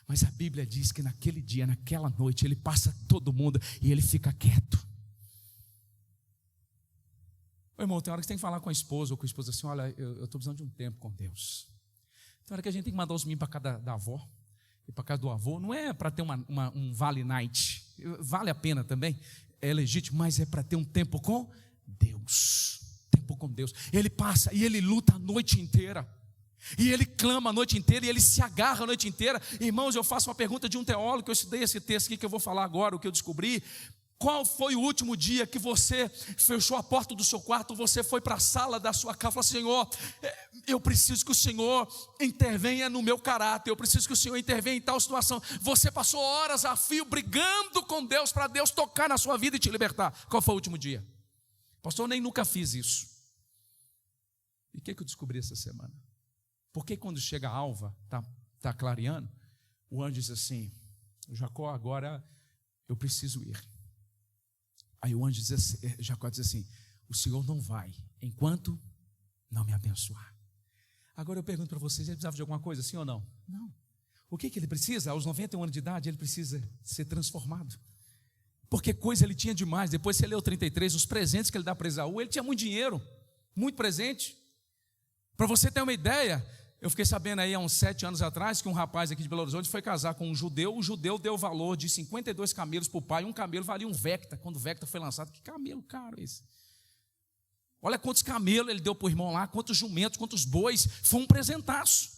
Speaker 1: Mas a Bíblia diz que naquele dia, naquela noite, ele passa todo mundo e ele fica quieto. Ô, irmão, tem hora que você tem que falar com a esposa ou com a esposa assim: olha, eu estou precisando de um tempo com Deus. Tem hora que a gente tem que mandar os meninos para casa da avó e para casa do avô. Não é para ter um vale night, vale a pena também, é legítimo, mas é para ter um tempo com Deus. Tempo com Deus. Ele passa e ele luta a noite inteira. E ele clama a noite inteira, e ele se agarra a noite inteira. Irmãos, eu faço uma pergunta de um teólogo, eu estudei esse texto aqui que eu vou falar agora, o que eu descobri. Qual foi o último dia que você fechou a porta do seu quarto, você foi para a sala da sua casa e falou: Senhor, eu preciso que o Senhor intervenha no meu caráter, eu preciso que o Senhor intervenha em tal situação. Você passou horas a fio brigando com Deus, para Deus tocar na sua vida e te libertar. Qual foi o último dia? Pastor, eu nem nunca fiz isso. E o que eu descobri essa semana? Porque quando chega a alva, está clareando, o anjo diz assim: Jacó, agora eu preciso ir. Aí o anjo diz assim, Jacó diz assim: o Senhor não vai enquanto não me abençoar. Agora eu pergunto para vocês: ele precisava de alguma coisa, sim ou não? Não. O que ele precisa? Aos 91 anos de idade, ele precisa ser transformado. Porque coisa ele tinha demais. Depois você leu 33, os presentes que ele dá para Esaú, ele tinha muito dinheiro, muito presente. Para você ter uma ideia, eu fiquei sabendo aí há uns 7 anos atrás que um rapaz aqui de Belo Horizonte foi casar com um judeu. O judeu deu o valor de 52 camelos para o pai. Um camelo valia um Vecta. Quando o Vecta foi lançado, que camelo caro esse. Olha quantos camelos ele deu para o irmão lá, quantos jumentos, quantos bois. Foi um presentaço.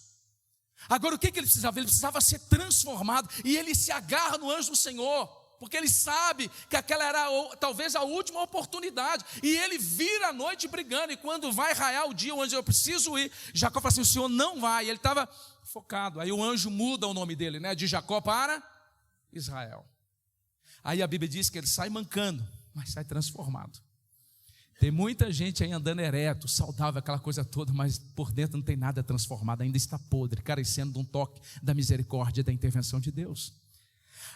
Speaker 1: Agora o que ele precisava? Ele precisava ser transformado. E ele se agarra no anjo do Senhor, porque ele sabe que aquela era talvez a última oportunidade. E ele vira a noite brigando. E quando vai raiar o dia, o anjo: eu preciso ir. Jacó fala assim: o Senhor não vai. E ele estava focado. Aí o anjo muda o nome dele, né? De Jacó para Israel. Aí a Bíblia diz que ele sai mancando, mas sai transformado. Tem muita gente aí andando ereto, saudável, aquela coisa toda, mas por dentro não tem nada transformado. Ainda está podre, carecendo de um toque da misericórdia, da intervenção de Deus.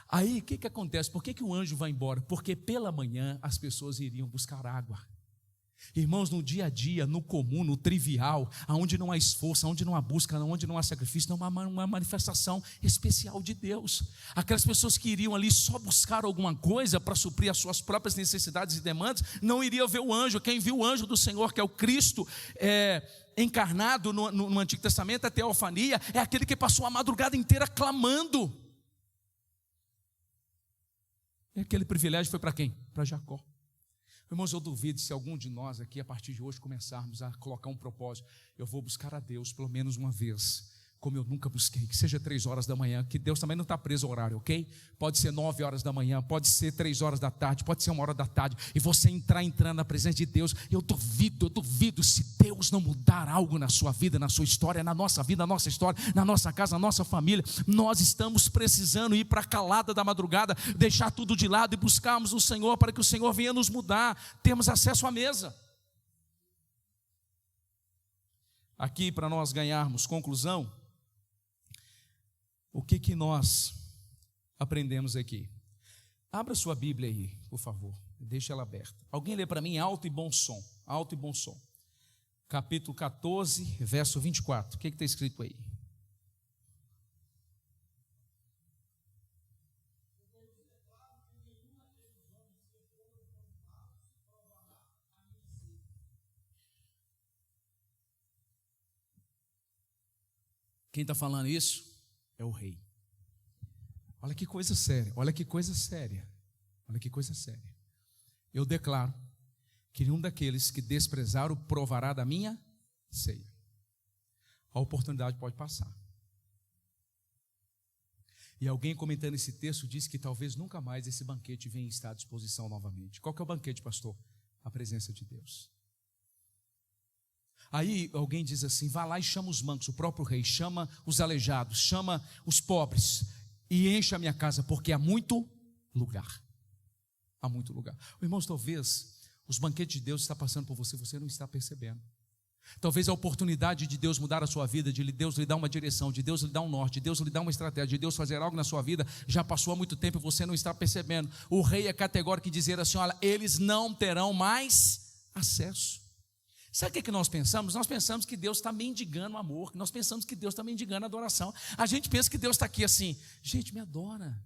Speaker 1: Aí o que acontece? Por que o anjo vai embora? Porque pela manhã as pessoas iriam buscar água. Irmãos, no dia a dia, no comum, no trivial, onde não há esforço, onde não há busca, onde não há sacrifício, não há uma manifestação especial de Deus. Aquelas pessoas que iriam ali só buscar alguma coisa para suprir as suas próprias necessidades e demandas, não iriam ver o anjo. Quem viu o anjo do Senhor, que é o Cristo, encarnado no Antigo Testamento, a teofania, é aquele que passou a madrugada inteira clamando. E aquele privilégio foi para quem? Para Jacó. Irmãos, eu duvido se algum de nós aqui, a partir de hoje, começarmos a colocar um propósito. Eu vou buscar a Deus pelo menos uma vez, como eu nunca busquei, que seja 3 horas da manhã, que Deus também não está preso ao horário, ok? Pode ser 9 horas da manhã, pode ser 3 horas da tarde, pode ser 1 hora da tarde, e você entrando na presença de Deus. Eu duvido se Deus não mudar algo na sua vida, na sua história, na nossa vida, na nossa história, na nossa casa, na nossa família. Nós estamos precisando ir para a calada da madrugada, deixar tudo de lado e buscarmos o Senhor, para que o Senhor venha nos mudar, termos acesso à mesa. Aqui, para nós ganharmos conclusão, o que nós aprendemos aqui? Abra sua Bíblia aí, por favor, deixa ela aberta. Alguém lê para mim alto e bom som, alto e bom som. Capítulo 14, verso 24, o que está escrito aí? Quem está falando isso? É o rei. Olha que coisa séria, olha que coisa séria, olha que coisa séria. Eu declaro que nenhum daqueles que desprezaram provará da minha ceia. A oportunidade pode passar. E alguém comentando esse texto disse que talvez nunca mais esse banquete venha estar à disposição novamente. Qual que é o banquete, pastor? A presença de Deus. Aí alguém diz assim: vá lá e chama os mancos, o próprio rei, chama os aleijados, chama os pobres e enche a minha casa, porque há muito lugar. Há muito lugar. Irmãos, talvez os banquetes de Deus estão passando por você, você não está percebendo. Talvez a oportunidade de Deus mudar a sua vida, de Deus lhe dar uma direção, de Deus lhe dar um norte, de Deus lhe dar uma estratégia, de Deus fazer algo na sua vida, já passou há muito tempo e você não está percebendo. O rei é categórico em dizer assim: olha, eles não terão mais acesso. Sabe o que nós pensamos? Nós pensamos que Deus está mendigando amor, nós pensamos que Deus está mendigando adoração. A gente pensa que Deus está aqui assim: gente, me adora,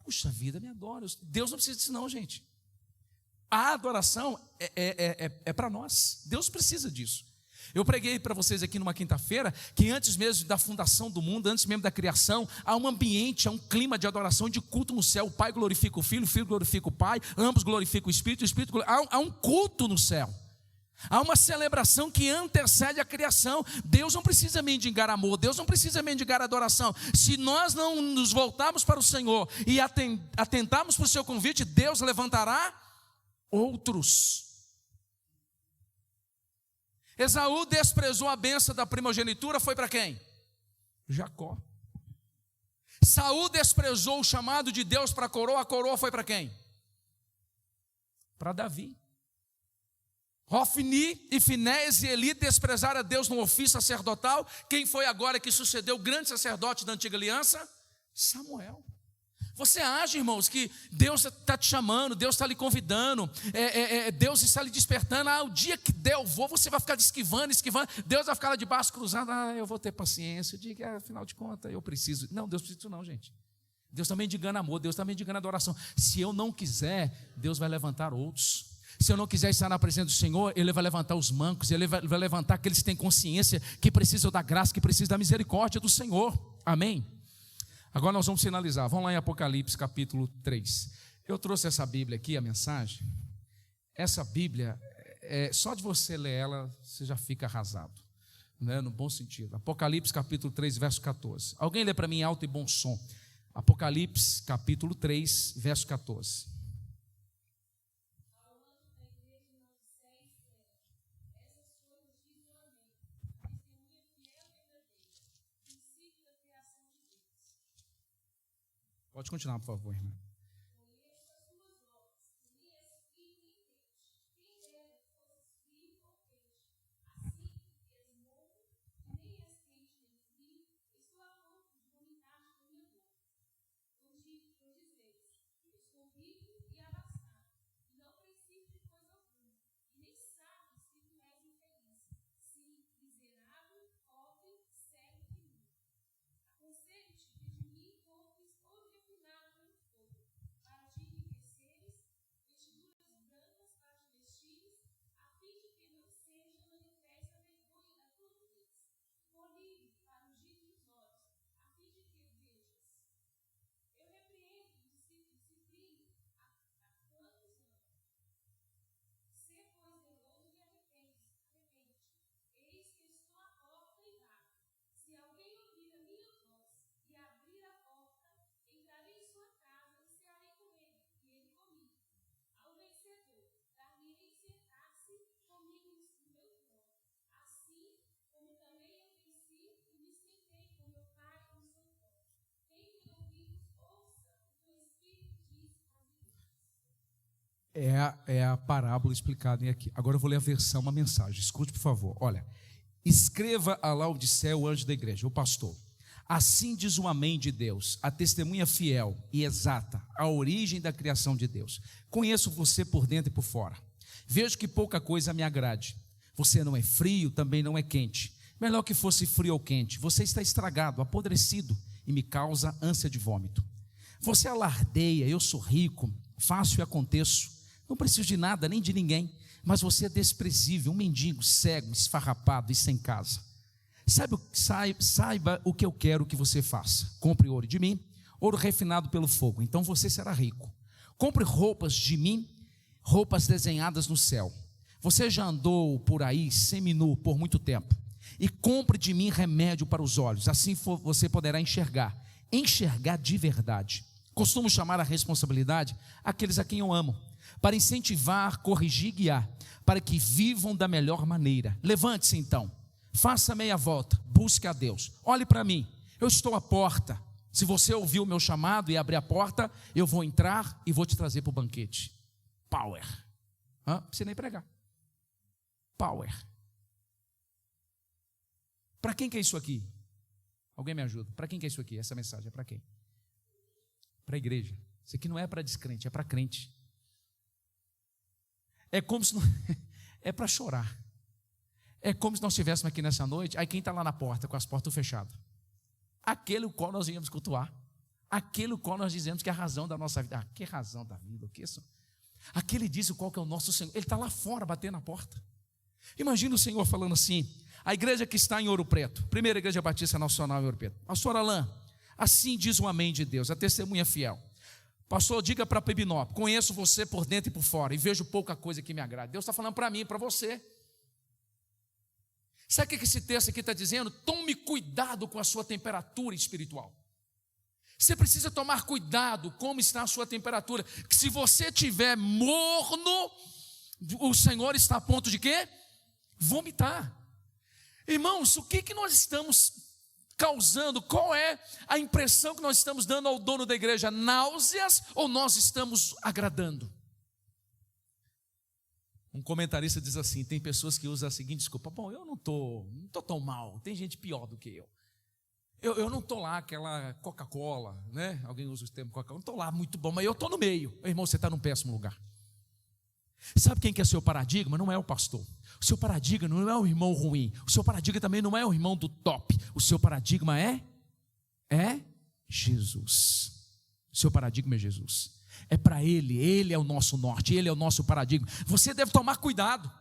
Speaker 1: puxa vida, me adora. Deus não precisa disso não, gente. A adoração é para nós, Deus precisa disso. Eu preguei para vocês aqui numa quinta-feira que antes mesmo da fundação do mundo, antes mesmo da criação, há um ambiente, há um clima de adoração, de culto no céu. O Pai glorifica o Filho glorifica o Pai, ambos glorificam o Espírito há um culto no céu. Há uma celebração que antecede a criação. Deus não precisa mendigar amor, Deus não precisa mendigar adoração. Se nós não nos voltarmos para o Senhor e atentarmos para o seu convite, Deus levantará outros. Esaú desprezou a bênção da primogenitura, foi para quem? Jacó. Saul desprezou o chamado de Deus para a coroa foi para quem? Para Davi. Hofni e Finés e Eli desprezaram a Deus no ofício sacerdotal. Quem foi agora que sucedeu o grande sacerdote da antiga aliança? Samuel. Você acha, irmãos, que Deus está te chamando, Deus está lhe convidando, Deus está lhe despertando? O dia que der eu vou, você vai ficar esquivando, Deus vai ficar lá de braço cruzado. Eu vou ter paciência, diga, afinal de contas, eu preciso. Não, Deus precisa disso não, gente. Deus está mendigando amor, Deus está mendigando adoração. Se eu não quiser, Deus vai levantar outros. Se eu não quiser estar na presença do Senhor, Ele vai levantar os mancos, Ele vai levantar aqueles que têm consciência, que precisam da graça, que precisam da misericórdia do Senhor. Amém? Agora nós vamos finalizar. Vamos lá em Apocalipse capítulo 3. Eu trouxe essa Bíblia aqui, a mensagem. Essa Bíblia, só de você ler ela, você já fica arrasado, né? No bom sentido. Apocalipse capítulo 3, verso 14. Alguém lê para mim em alto e bom som. Apocalipse capítulo 3, verso 14. Pode continuar, por favor, irmã. É a parábola explicada aqui. Agora eu vou ler a versão, uma mensagem. Escute, por favor. Olha, escreva a Laodiceia, o anjo da igreja, o pastor. Assim diz o amém de Deus, a testemunha fiel e exata, a origem da criação de Deus. Conheço você por dentro e por fora. Vejo que pouca coisa me agrade. Você não é frio, também não é quente. Melhor que fosse frio ou quente. Você está estragado, apodrecido e me causa ânsia de vômito. Você alardeia, eu sou rico, faço e aconteço. Não preciso de nada, nem de ninguém. Mas você é desprezível, um mendigo, cego, esfarrapado e sem casa. Saiba o que eu quero que você faça. Compre ouro de mim, ouro refinado pelo fogo, então você será rico. Compre roupas de mim, roupas desenhadas no céu. Você já andou por aí seminu por muito tempo. E compre de mim remédio para os olhos, assim você poderá enxergar de verdade. Costumo chamar a responsabilidade aqueles a quem eu amo, para incentivar, corrigir e guiar, para que vivam da melhor maneira. Levante-se então. Faça meia volta, busque a Deus, olhe para mim, eu estou à porta. Se você ouvir o meu chamado e abrir a porta, eu vou entrar e vou te trazer para o banquete. Power. Não precisa nem pregar. Power. Para quem que é isso aqui? Alguém me ajuda? Para quem que é isso aqui? Essa mensagem é para quem? Para a igreja. Isso aqui não é para descrente, é para crente. É como se não... é para chorar. É como se nós estivéssemos aqui nessa noite, aí quem está lá na porta, com as portas fechadas? Aquele o qual nós íamos cultuar, aquele o qual nós dizemos que é a razão da nossa vida. Que razão da vida? O que isso? Aquele diz o qual que é o nosso Senhor, ele está lá fora batendo na porta. Imagina o Senhor falando assim, a igreja que está em Ouro Preto, primeira igreja batista nacional em Ouro Preto, pastor Alain, assim diz o amém de Deus, a testemunha fiel. Pastor, diga para Pebinó, conheço você por dentro e por fora, e vejo pouca coisa que me agrada. Deus está falando para mim e para você. Sabe o que esse texto aqui está dizendo? Tome cuidado com a sua temperatura espiritual. Você precisa tomar cuidado como está a sua temperatura. Que se você estiver morno, o Senhor está a ponto de quê? Vomitar. Irmãos, o que nós estamos causando? Qual é a impressão que nós estamos dando ao dono da igreja? Náuseas ou nós estamos agradando? Um comentarista diz assim, tem pessoas que usam a seguinte desculpa, bom, eu não estou tão mal, tem gente pior do que eu. Eu não estou lá aquela Coca-Cola, né? Alguém usa o termo Coca-Cola, não estou lá muito bom, mas eu estou no meio. Meu irmão, você está num péssimo lugar. Sabe quem que é seu paradigma? Não é o pastor. O seu paradigma não é o irmão ruim. O seu paradigma também não é o irmão do top. O seu paradigma é Jesus. O seu paradigma é Jesus. É para Ele é o nosso norte, Ele é o nosso paradigma. Você deve tomar cuidado.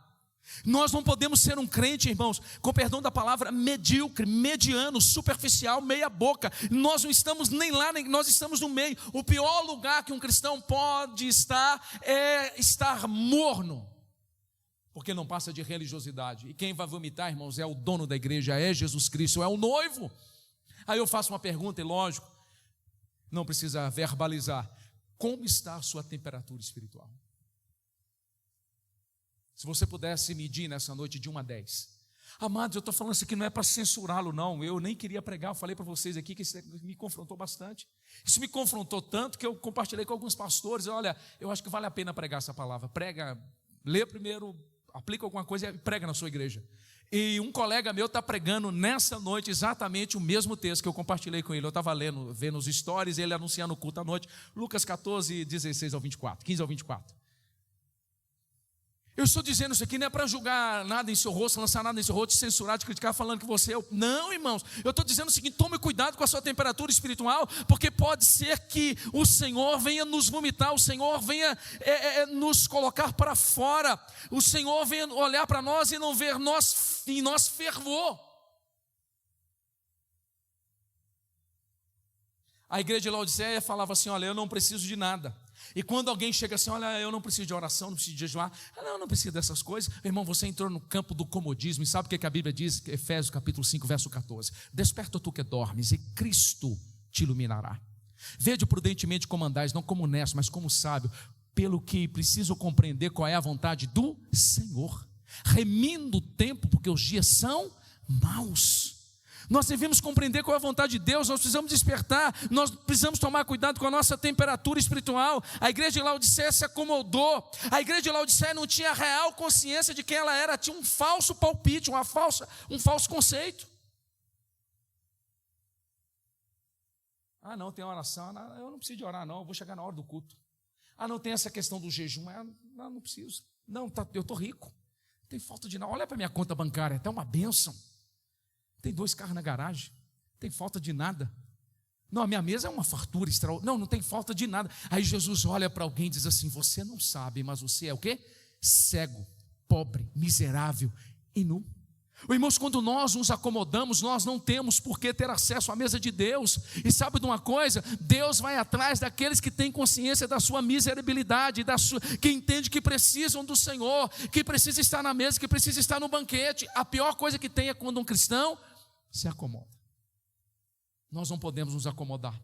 Speaker 1: Nós não podemos ser um crente, irmãos, com perdão da palavra, medíocre, mediano, superficial, meia boca. Nós não estamos nem lá, nem nós estamos no meio. O pior lugar que um cristão pode estar é estar morno, porque não passa de religiosidade. E quem vai vomitar, irmãos, é o dono da igreja, é Jesus Cristo, é o noivo. Aí eu faço uma pergunta, e lógico, não precisa verbalizar. Como está a sua temperatura espiritual? Se você pudesse medir nessa noite de 1 a 10. Amados, eu estou falando isso aqui não é para censurá-lo não, eu nem queria pregar, eu falei para vocês aqui que isso me confrontou bastante. Isso me confrontou tanto que eu compartilhei com alguns pastores, olha, eu acho que vale a pena pregar essa palavra. Prega, lê primeiro, aplica alguma coisa e prega na sua igreja. E um colega meu está pregando nessa noite exatamente o mesmo texto que eu compartilhei com ele. Eu estava vendo os stories, ele anunciando o culto à noite. Lucas 14, 16 ao 24, 15 ao 24. Eu estou dizendo isso aqui não é para julgar nada em seu rosto, lançar nada em seu rosto, te censurar, te criticar, falando que você é... Não, irmãos, eu estou dizendo o seguinte, tome cuidado com a sua temperatura espiritual, porque pode ser que o Senhor venha nos vomitar, o Senhor venha nos colocar para fora, o Senhor venha olhar para nós e não ver em nós fervor. A igreja de Laodiceia falava assim, olha, eu não preciso de nada. E quando alguém chega assim, olha, eu não preciso de oração, não preciso de jejuar, não preciso dessas coisas, meu irmão, você entrou no campo do comodismo. E sabe o que a Bíblia diz? Efésios capítulo 5, verso 14. Desperta tu que dormes, e Cristo te iluminará. Vede prudentemente como andais, não como necio, mas como sábio, pelo que preciso compreender qual é a vontade do Senhor, remindo o tempo, porque os dias são maus. Nós devemos compreender qual é a vontade de Deus, nós precisamos despertar, nós precisamos tomar cuidado com a nossa temperatura espiritual. A igreja de Laodiceia se acomodou, a igreja de Laodiceia não tinha real consciência de quem ela era, tinha um falso palpite, um falso conceito. Ah, não, tem oração, eu não preciso de orar não, eu vou chegar na hora do culto. Ah, não, tem essa questão do jejum, não preciso. Não, eu estou rico, não tem falta de nada, olha para a minha conta bancária, é até uma bênção. Tem 2 carros na garagem, não tem falta de nada. Não, a minha mesa é uma fartura extraordinária. Não tem falta de nada. Aí Jesus olha para alguém e diz assim: você não sabe, mas você é o quê? Cego, pobre, miserável e nu. Irmãos, quando nós nos acomodamos, nós não temos por que ter acesso à mesa de Deus. E sabe de uma coisa? Deus vai atrás daqueles que têm consciência da sua miserabilidade, que entende que precisam do Senhor, que precisa estar na mesa, que precisa estar no banquete. A pior coisa que tem é quando um cristão se acomoda. Nós não podemos nos acomodar.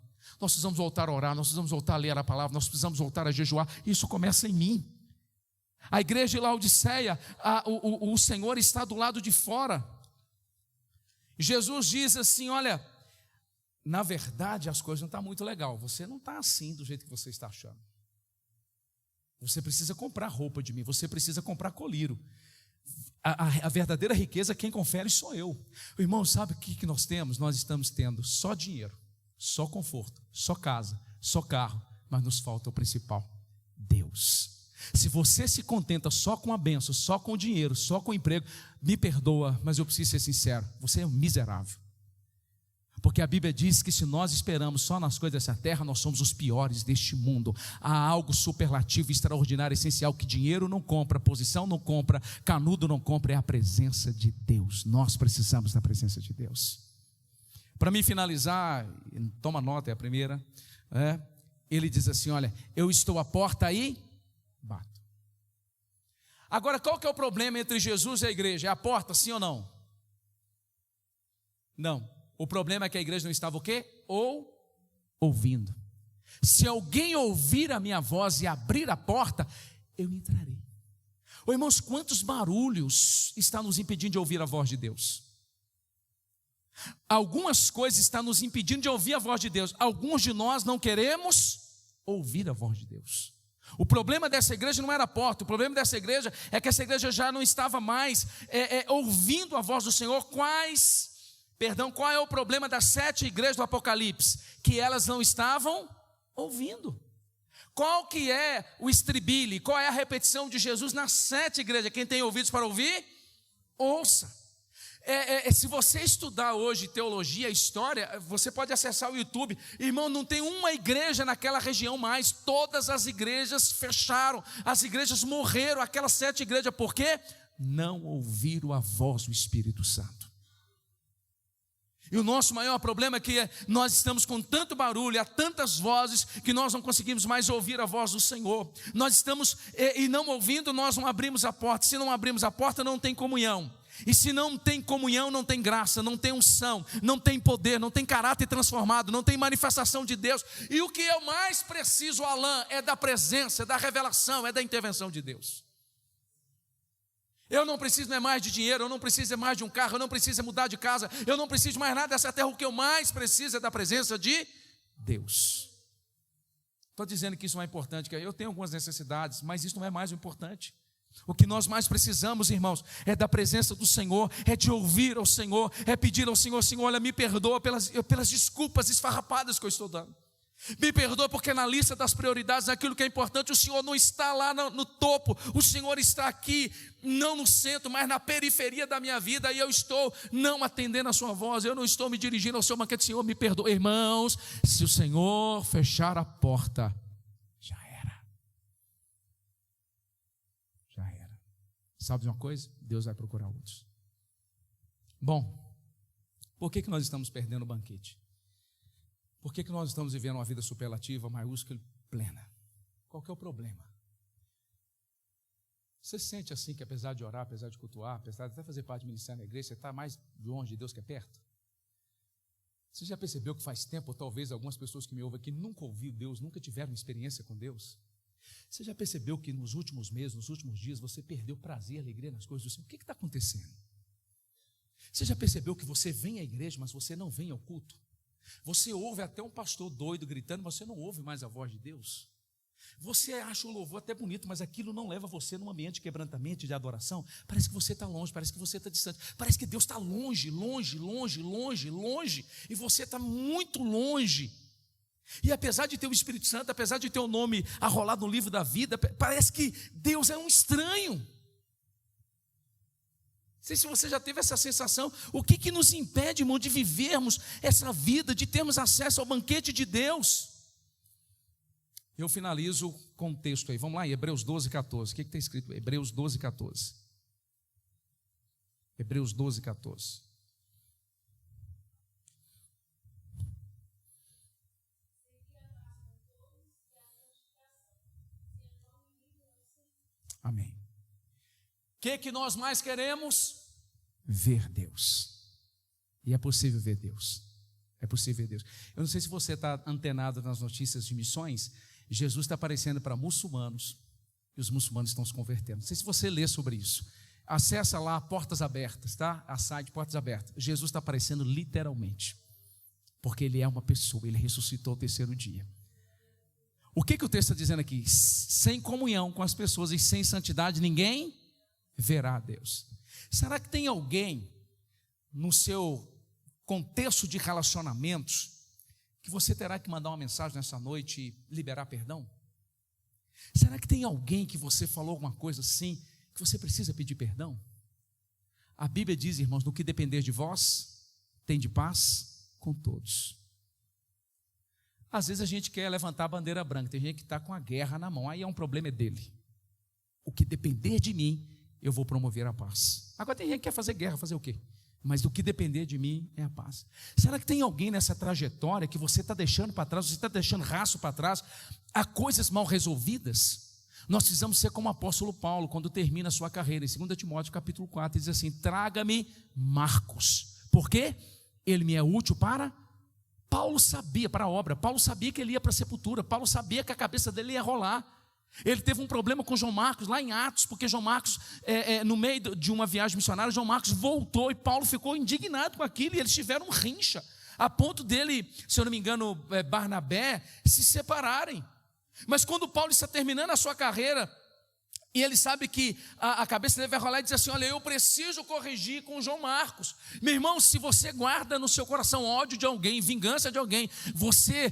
Speaker 1: Nós precisamos voltar a orar, nós precisamos voltar a ler a palavra, nós precisamos voltar a jejuar. Isso começa em mim. A igreja de Laodiceia, o Senhor está do lado de fora. Jesus diz assim: olha, na verdade as coisas não estão muito legal. Você não está assim do jeito que você está achando. Você precisa comprar roupa de mim, você precisa comprar colírio. A verdadeira riqueza, quem confere sou eu. O irmão, sabe o que nós temos? Nós estamos tendo só dinheiro, só conforto, só casa, só carro, mas nos falta o principal: Deus. Se você se contenta só com a bênção, só com o dinheiro, só com o emprego, me perdoa, mas eu preciso ser sincero, você é um miserável. Porque a Bíblia diz que se nós esperamos só nas coisas dessa terra, nós somos os piores deste mundo. Há algo superlativo, extraordinário, essencial, que dinheiro não compra, posição não compra, canudo não compra, é a presença de Deus. Nós precisamos da presença de Deus. Para mim finalizar, toma nota, é a primeira, ele diz assim: olha, eu estou à porta aí, bato. Agora, qual que é o problema entre Jesus e a igreja? É a porta, sim ou não? Não. O problema é que a igreja não estava o quê? Ouvindo. Se alguém ouvir a minha voz e abrir a porta, eu entrarei. Ô irmãos, quantos barulhos está nos impedindo de ouvir a voz de Deus? Algumas coisas estão nos impedindo de ouvir a voz de Deus. Alguns de nós não queremos ouvir a voz de Deus. O problema dessa igreja não era a porta. O problema dessa igreja é que essa igreja já não estava mais ouvindo a voz do Senhor. Qual é o problema das 7 igrejas do Apocalipse? Que elas não estavam ouvindo. Qual que é o estribilho? Qual é a repetição de Jesus nas 7 igrejas? Quem tem ouvidos para ouvir, ouça. Se você estudar hoje teologia, história, você pode acessar o YouTube. Irmão, não tem uma igreja naquela região mais. Todas as igrejas fecharam, as igrejas morreram, aquelas 7 igrejas. Por quê? Não ouviram a voz do Espírito Santo. E o nosso maior problema é que nós estamos com tanto barulho, há tantas vozes, que nós não conseguimos mais ouvir a voz do Senhor. Nós estamos, e não ouvindo, nós não abrimos a porta. Se não abrimos a porta, não tem comunhão. E se não tem comunhão, não tem graça, não tem unção, não tem poder, não tem caráter transformado, não tem manifestação de Deus. E o que eu mais preciso, Alain, é da presença, é da revelação, é da intervenção de Deus. Eu não preciso mais de dinheiro, eu não preciso mais de um carro, eu não preciso mudar de casa, eu não preciso mais nada dessa terra. O que eu mais preciso é da presença de Deus. Estou dizendo que isso não é importante, que eu tenho algumas necessidades, mas isso não é mais o importante. O que nós mais precisamos, irmãos, é da presença do Senhor, é de ouvir ao Senhor, é pedir ao Senhor: Senhor, olha, me perdoa pelas desculpas esfarrapadas que eu estou dando. Me perdoa porque na lista das prioridades, aquilo que é importante, o Senhor não está lá no topo, o Senhor está aqui, não no centro, mas na periferia da minha vida, e eu estou não atendendo a sua voz, eu não estou me dirigindo ao seu banquete. Senhor, me perdoa. Irmãos, se o Senhor fechar a porta, já era. Já era. Sabe de uma coisa? Deus vai procurar outros. Bom, por que nós estamos perdendo o banquete? Por que nós estamos vivendo uma vida superlativa, maiúscula e plena? Qual que é o problema? Você sente assim que apesar de orar, apesar de cultuar, apesar de até fazer parte do ministério na igreja, você está mais longe de Deus que é perto? Você já percebeu que faz tempo, ou talvez algumas pessoas que me ouvem aqui nunca ouviram Deus, nunca tiveram experiência com Deus? Você já percebeu que nos últimos meses, nos últimos dias, você perdeu prazer, alegria nas coisas do Senhor? O que está acontecendo? Você já percebeu que você vem à igreja, mas você não vem ao culto? Você ouve até um pastor doido gritando, mas você não ouve mais a voz de Deus? Você acha o louvor até bonito, mas aquilo não leva você num ambiente de quebrantamento, de adoração? Parece que você está longe, parece que você está distante, parece que Deus está longe, longe, longe, longe, longe, e você está muito longe. E apesar de ter o Espírito Santo, apesar de ter o nome arrolado no livro da vida, parece que Deus é um estranho. Não sei se você já teve essa sensação. O que nos impede, irmão, de vivermos essa vida, de termos acesso ao banquete de Deus? Eu finalizo com um texto aí, vamos lá, em Hebreus 12, 14. O que está escrito? Hebreus 12, 14. Hebreus 12, 14. Amém. O que nós mais queremos? Ver Deus. E é possível ver Deus. É possível ver Deus. Eu não sei se você está antenado nas notícias de missões. Jesus está aparecendo para muçulmanos e os muçulmanos estão se convertendo. Não sei se você lê sobre isso. Acessa lá Portas Abertas, tá? A site Portas Abertas. Jesus está aparecendo literalmente, porque Ele é uma pessoa, Ele ressuscitou ao terceiro dia. O que o texto está dizendo aqui? Sem comunhão com as pessoas e sem santidade ninguém verá a Deus. Será que tem alguém no seu contexto de relacionamentos que você terá que mandar uma mensagem nessa noite e liberar perdão? Será que tem alguém que você falou alguma coisa assim, que você precisa pedir perdão? A Bíblia diz, irmãos, no que depender de vós, tende paz com todos. Às vezes a gente quer levantar a bandeira branca, tem gente que está com a guerra na mão, aí é um problema dele. O que depender de mim, eu vou promover a paz. Agora tem gente que quer fazer guerra, fazer o quê? Mas do que depender de mim é a paz. Será que tem alguém nessa trajetória que você está deixando para trás, você está deixando rastro para trás, há coisas mal resolvidas? Nós precisamos ser como o apóstolo Paulo, quando termina a sua carreira, em 2 Timóteo capítulo 4, ele diz assim: traga-me Marcos, porque ele me é útil para... Paulo sabia, para a obra, Paulo sabia que ele ia para a sepultura, Paulo sabia que a cabeça dele ia rolar. Ele teve um problema com João Marcos lá em Atos, porque João Marcos, no meio de uma viagem missionária, João Marcos voltou e Paulo ficou indignado com aquilo, e eles tiveram um rincha, a ponto dele, se eu não me engano, Barnabé, se separarem. Mas quando Paulo está terminando a sua carreira, e ele sabe que a cabeça dele vai rolar e diz assim: olha, eu preciso corrigir com João Marcos. Meu irmão, se você guarda no seu coração ódio de alguém, vingança de alguém, você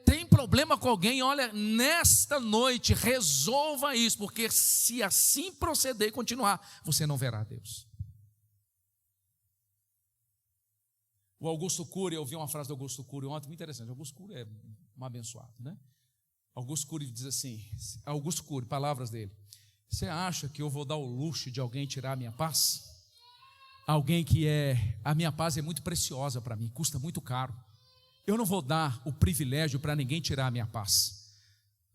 Speaker 1: tem problema com alguém, olha, nesta noite resolva isso, porque se assim proceder e continuar, você não verá Deus. O Augusto Cury, eu ouvi uma frase do Augusto Cury ontem, muito interessante. Augusto Cury é um abençoado, né? Augusto Cury diz assim, Augusto Cury, palavras dele: você acha que eu vou dar o luxo de alguém tirar a minha paz? Alguém que a minha paz é muito preciosa para mim, custa muito caro. Eu não vou dar o privilégio para ninguém tirar a minha paz.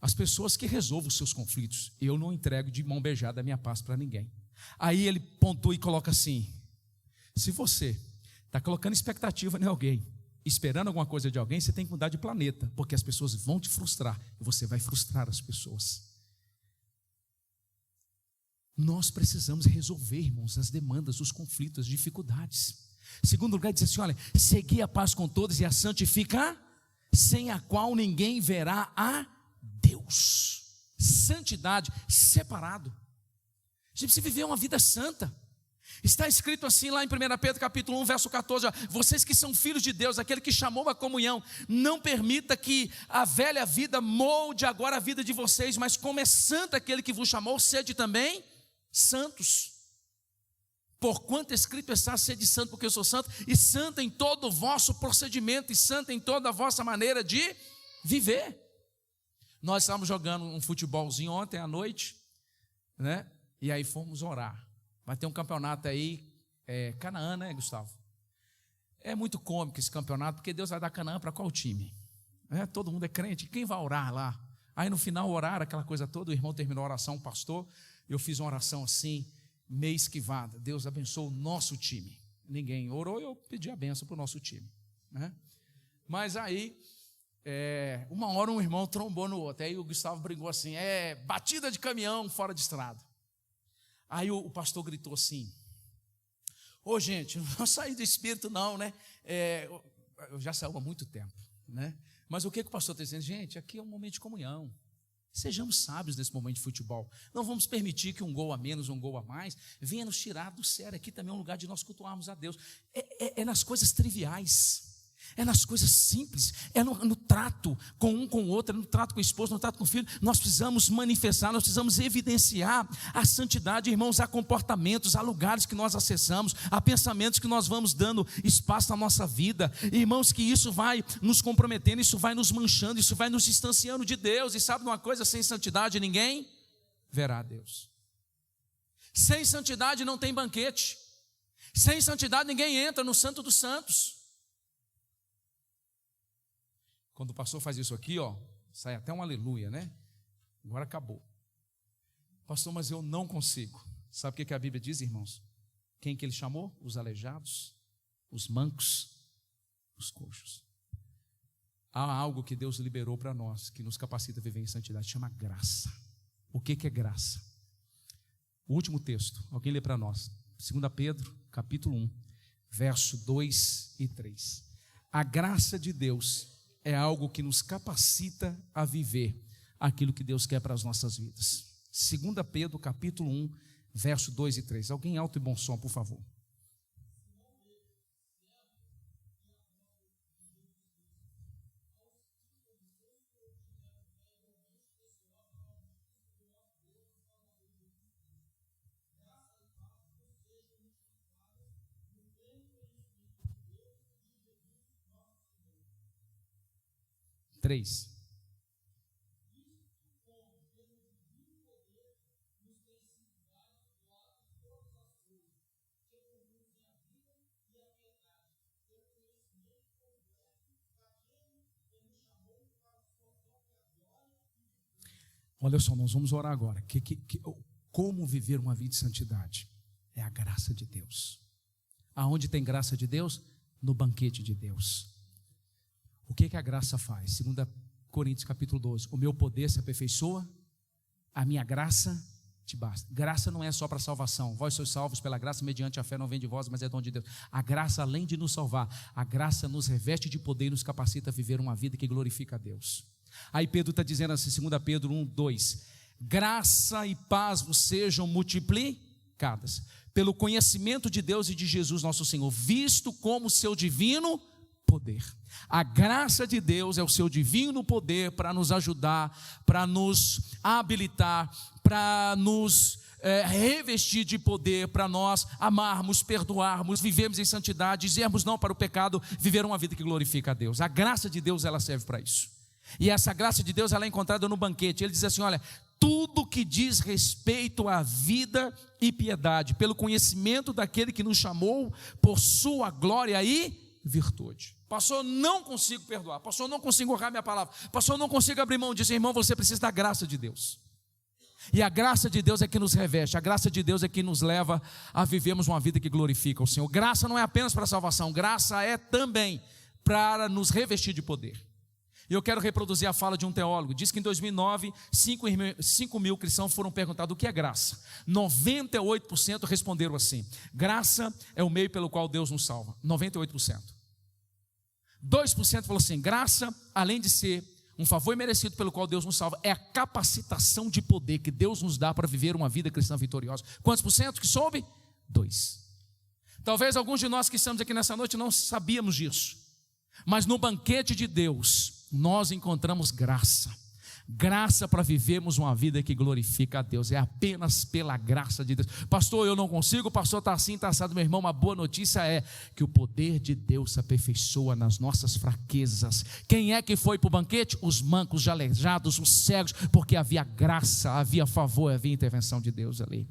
Speaker 1: As pessoas que resolvam os seus conflitos, eu não entrego de mão beijada a minha paz para ninguém. Aí ele pontua e coloca assim: se você está colocando expectativa em alguém, esperando alguma coisa de alguém, você tem que mudar de planeta, porque as pessoas vão te frustrar e você vai frustrar as pessoas. Nós precisamos resolver, irmãos, as demandas, os conflitos, as dificuldades. Segundo lugar, diz assim: olha, segui a paz com todos e a santificar, sem a qual ninguém verá a Deus. Santidade, separado. A gente precisa viver uma vida santa. Está escrito assim lá em 1 Pedro capítulo 1, verso 14, ó, vocês que são filhos de Deus, aquele que chamou a comunhão, não permita que a velha vida molde agora a vida de vocês, mas como é santo aquele que vos chamou, sede também santos. Porquanto escrito está: sede santo, porque eu sou santo, e santo em todo o vosso procedimento, e santo em toda a vossa maneira de viver. Nós estávamos jogando um futebolzinho ontem à noite, né? E aí fomos orar. Vai ter um campeonato aí, Canaã, né, Gustavo? É muito cômico esse campeonato, porque Deus vai dar Canaã para qual time? Todo mundo é crente, quem vai orar lá? Aí no final oraram, aquela coisa toda, o irmão terminou a oração, o pastor, eu fiz uma oração assim, meio esquivada: Deus abençoe o nosso time. Ninguém orou, eu pedi a benção para o nosso time, né? Mas aí, uma hora um irmão trombou no outro, aí o Gustavo brigou assim: batida de caminhão fora de estrada. Aí o pastor gritou assim: Ô gente, não saí do Espírito não, né? Eu já saí há muito tempo, né? Mas o que o pastor está dizendo? Gente, aqui é um momento de comunhão. Sejamos sábios nesse momento de futebol. Não vamos permitir que um gol a menos, um gol a mais, venha nos tirar do sério. Aqui também é um lugar de nós cultuarmos a Deus. É nas coisas triviais. É nas coisas simples, é no trato com um com o outro, é no trato com a esposa, no trato com o filho. Nós precisamos manifestar, nós precisamos evidenciar a santidade, irmãos, há comportamentos, há lugares que nós acessamos, há pensamentos que nós vamos dando espaço na nossa vida, irmãos, que isso vai nos comprometendo, isso vai nos manchando, isso vai nos distanciando de Deus. E sabe uma coisa, sem santidade ninguém verá a Deus. Sem santidade não tem banquete, sem santidade ninguém entra no Santo dos Santos. Quando o pastor faz isso aqui, ó, sai até um aleluia, né? Agora acabou. Pastor, mas eu não consigo. Sabe o que a Bíblia diz, irmãos? Quem que ele chamou? Os aleijados, os mancos, os coxos. Há algo que Deus liberou para nós, que nos capacita a viver em santidade, chama graça. O que é graça? O último texto, alguém lê para nós. 2 Pedro, capítulo 1, verso 2 e 3. A graça de Deus é algo que nos capacita a viver aquilo que Deus quer para as nossas vidas. 2 Pedro, capítulo 1, verso 2 e 3. Alguém alto e bom som, por favor. Três. Olha só, nós vamos orar agora. Como viver uma vida de santidade? É a graça de Deus. Aonde tem graça de Deus? No banquete de Deus. O que a graça faz? 2 Coríntios capítulo 12. O meu poder se aperfeiçoa, a minha graça te basta. Graça não é só para salvação. Vós sois salvos pela graça, mediante a fé, não vem de vós, mas é dom de Deus. A graça, além de nos salvar, a graça nos reveste de poder e nos capacita a viver uma vida que glorifica a Deus. Aí Pedro está dizendo assim, 2 Pedro 1, 2. Graça e paz vos sejam multiplicadas pelo conhecimento de Deus e de Jesus nosso Senhor, visto como seu divino poder. A graça de Deus é o seu divino poder para nos ajudar, para nos habilitar, para nos revestir de poder, para nós amarmos, perdoarmos, vivermos em santidade, dizermos não para o pecado, viver uma vida que glorifica a Deus. A graça de Deus, ela serve para isso. E essa graça de Deus, ela é encontrada no banquete. Ele diz assim, olha, tudo que diz respeito à vida e piedade, pelo conhecimento daquele que nos chamou por sua glória e virtude. Pastor, não consigo perdoar. Pastor, não consigo honrar minha palavra. Pastor, não consigo abrir mão disso. Irmão, você precisa da graça de Deus. E a graça de Deus é que nos reveste. A graça de Deus é que nos leva a vivermos uma vida que glorifica o Senhor. Graça não é apenas para a salvação. Graça é também para nos revestir de poder. E eu quero reproduzir a fala de um teólogo. Diz que em 2009, 5 mil cristãos foram perguntados o que é graça. 98% responderam assim: graça é o meio pelo qual Deus nos salva. 98%. 2% falou assim: graça, além de ser um favor merecido pelo qual Deus nos salva, é a capacitação de poder que Deus nos dá para viver uma vida cristã vitoriosa. Quantos por cento que soube? 2%. Talvez alguns de nós que estamos aqui nessa noite não sabíamos disso, mas no banquete de Deus nós encontramos graça. Graça para vivermos uma vida que glorifica a Deus. É apenas pela graça de Deus. Pastor, eu não consigo, pastor, está assim, está assado. Meu irmão, uma boa notícia é que o poder de Deus se aperfeiçoa nas nossas fraquezas. Quem é que foi para o banquete? Os mancos, os aleijados, os cegos, porque havia graça, havia favor, havia intervenção de Deus ali.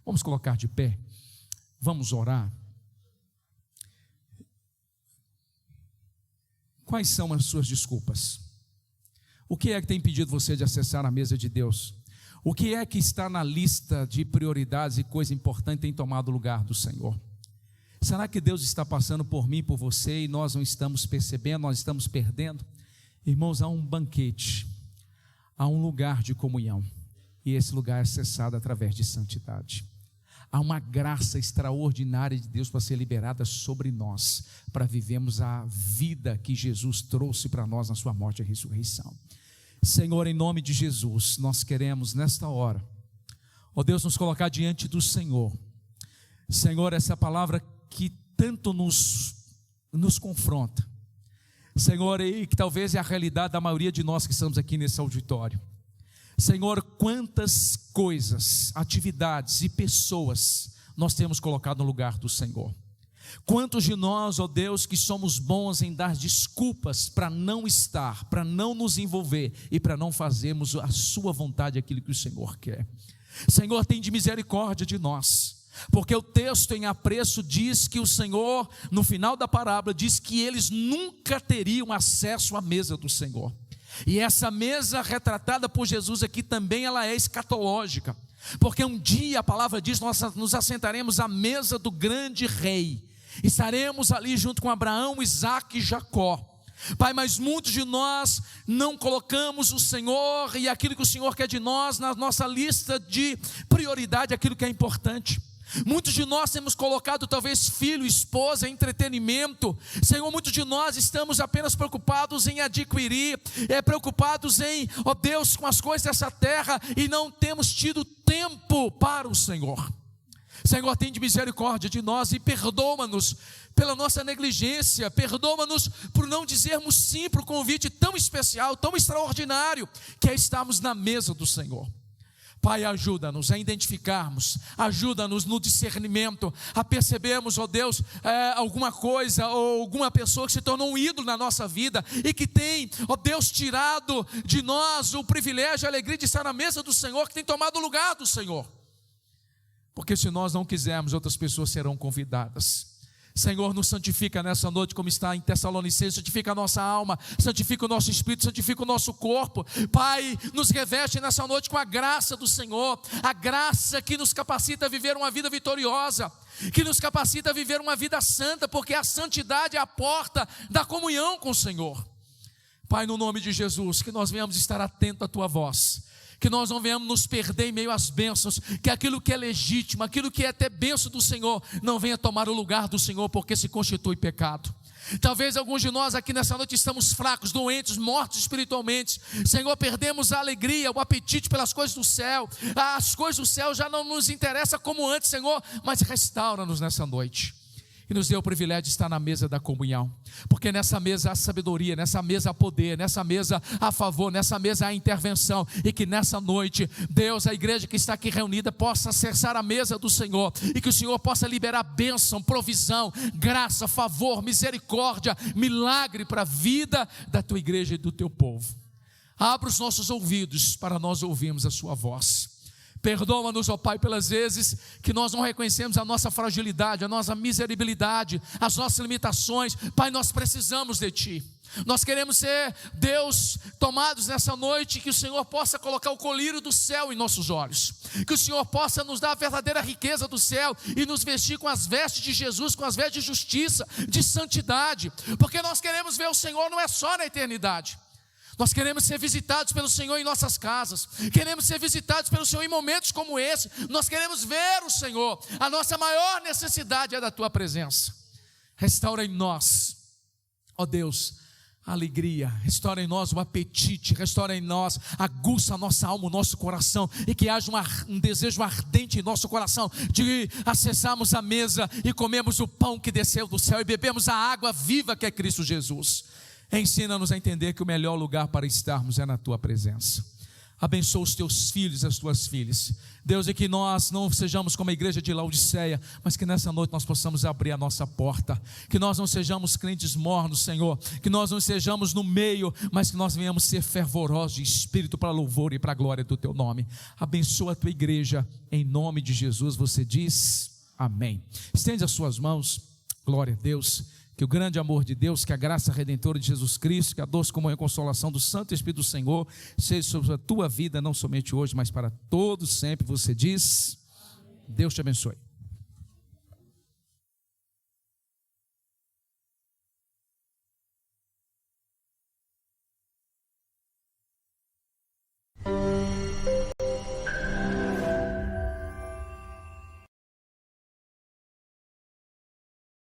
Speaker 1: Vamos colocar de pé, vamos orar. Quais são as suas desculpas? O que é que tem impedido você de acessar a mesa de Deus? O que é que está na lista de prioridades e coisa importante tem tomado o lugar do Senhor? Será que Deus está passando por mim, por você, e nós não estamos percebendo, nós estamos perdendo? Irmãos, há um banquete, há um lugar de comunhão, e esse lugar é acessado através de santidade. há uma graça extraordinária de Deus para ser liberada sobre nós, para vivermos a vida que Jesus trouxe para nós na sua morte e ressurreição. Senhor, em nome de Jesus, nós queremos nesta hora, ó Deus, nos colocar diante do Senhor. Senhor, essa palavra que tanto nos confronta, Senhor, e que talvez é a realidade da maioria de nós que estamos aqui nesse auditório. Senhor, quantas coisas, atividades e pessoas nós temos colocado no lugar do Senhor. Quantos de nós, ó Deus, que somos bons em dar desculpas para não estar, para não nos envolver e para não fazermos a sua vontade, aquilo que o Senhor quer. Senhor, tem de misericórdia de nós, porque o texto em apreço diz que o Senhor, no final da parábola, diz que eles nunca teriam acesso à mesa do Senhor. E essa mesa retratada por Jesus aqui também, ela é escatológica, porque um dia a palavra diz, nós nos assentaremos à mesa do grande rei, estaremos ali junto com Abraão, Isaque e Jacó. Pai, mas muitos de nós não colocamos o Senhor e aquilo que o Senhor quer de nós na nossa lista de prioridade, aquilo que é importante. Muitos de nós temos colocado talvez filho, esposa, entretenimento. Senhor, muitos de nós estamos apenas preocupados em adquirir, preocupados em, ó Deus, com as coisas dessa terra, e não temos tido tempo para o Senhor. Senhor, tem de misericórdia de nós e perdoa-nos pela nossa negligência, perdoa-nos por não dizermos sim para o convite tão especial, tão extraordinário, que é estarmos na mesa do Senhor. Pai, ajuda-nos a identificarmos, ajuda-nos no discernimento, a percebermos, ó Deus, alguma coisa ou alguma pessoa que se tornou um ídolo na nossa vida e que tem, ó Deus, tirado de nós o privilégio, a alegria de estar na mesa do Senhor, que tem tomado o lugar do Senhor. Porque se nós não quisermos, outras pessoas serão convidadas. Senhor, nos santifica nessa noite, como está em Tessalonicenses, santifica a nossa alma, santifica o nosso espírito, santifica o nosso corpo. Pai, nos reveste nessa noite com a graça do Senhor, a graça que nos capacita a viver uma vida vitoriosa, que nos capacita a viver uma vida santa, porque a santidade é a porta da comunhão com o Senhor. Pai, no nome de Jesus, que nós venhamos estar atentos à Tua voz, que nós não venhamos nos perder em meio às bênçãos, que aquilo que é legítimo, aquilo que é até bênção do Senhor, não venha tomar o lugar do Senhor, porque se constitui pecado. Talvez alguns de nós aqui nessa noite estamos fracos, doentes, mortos espiritualmente. Senhor, perdemos a alegria, o apetite pelas coisas do céu. As coisas do céu já não nos interessam como antes, Senhor, mas restaura-nos nessa noite e nos dê o privilégio de estar na mesa da comunhão, porque nessa mesa há sabedoria, nessa mesa há poder, nessa mesa há favor, nessa mesa há intervenção, e que nessa noite, Deus, a igreja que está aqui reunida possa acessar a mesa do Senhor, e que o Senhor possa liberar bênção, provisão, graça, favor, misericórdia, milagre para a vida da Tua igreja e do Teu povo. Abra os nossos ouvidos para nós ouvirmos a Sua voz. Perdoa-nos, ó Pai, pelas vezes que nós não reconhecemos a nossa fragilidade, a nossa miserabilidade, as nossas limitações. Pai, nós precisamos de Ti. Nós queremos ser, Deus, tomados nessa noite, que o Senhor possa colocar o colírio do céu em nossos olhos, que o Senhor possa nos dar a verdadeira riqueza do céu e nos vestir com as vestes de Jesus, com as vestes de justiça, de santidade, porque nós queremos ver o Senhor não é só na eternidade. Nós queremos ser visitados pelo Senhor em nossas casas, queremos ser visitados pelo Senhor em momentos como esse. Nós queremos ver o Senhor. A nossa maior necessidade é da Tua presença. Restaura em nós, ó Deus, a alegria, restaura em nós o apetite, restaura em nós, aguça a nossa alma, o nosso coração, e que haja um desejo ardente em nosso coração de acessarmos a mesa e comermos o pão que desceu do céu e bebemos a água viva que é Cristo Jesus. Ensina-nos a entender que o melhor lugar para estarmos é na Tua presença. Abençoa os Teus filhos e as Tuas filhas, Deus, e que nós não sejamos como a igreja de Laodiceia, mas que nessa noite nós possamos abrir a nossa porta, que nós não sejamos crentes mornos, Senhor, que nós não sejamos no meio, mas que nós venhamos ser fervorosos de espírito para louvor e para a glória do Teu nome. Abençoa a Tua igreja, em nome de Jesus. Você diz amém. Estende as suas mãos. Glória a Deus. Que o grande amor de Deus, que a graça redentora de Jesus Cristo, que a doce comunhão e consolação do Santo Espírito do Senhor seja sobre a tua vida, não somente hoje, mas para todos sempre. Você diz, Deus te abençoe.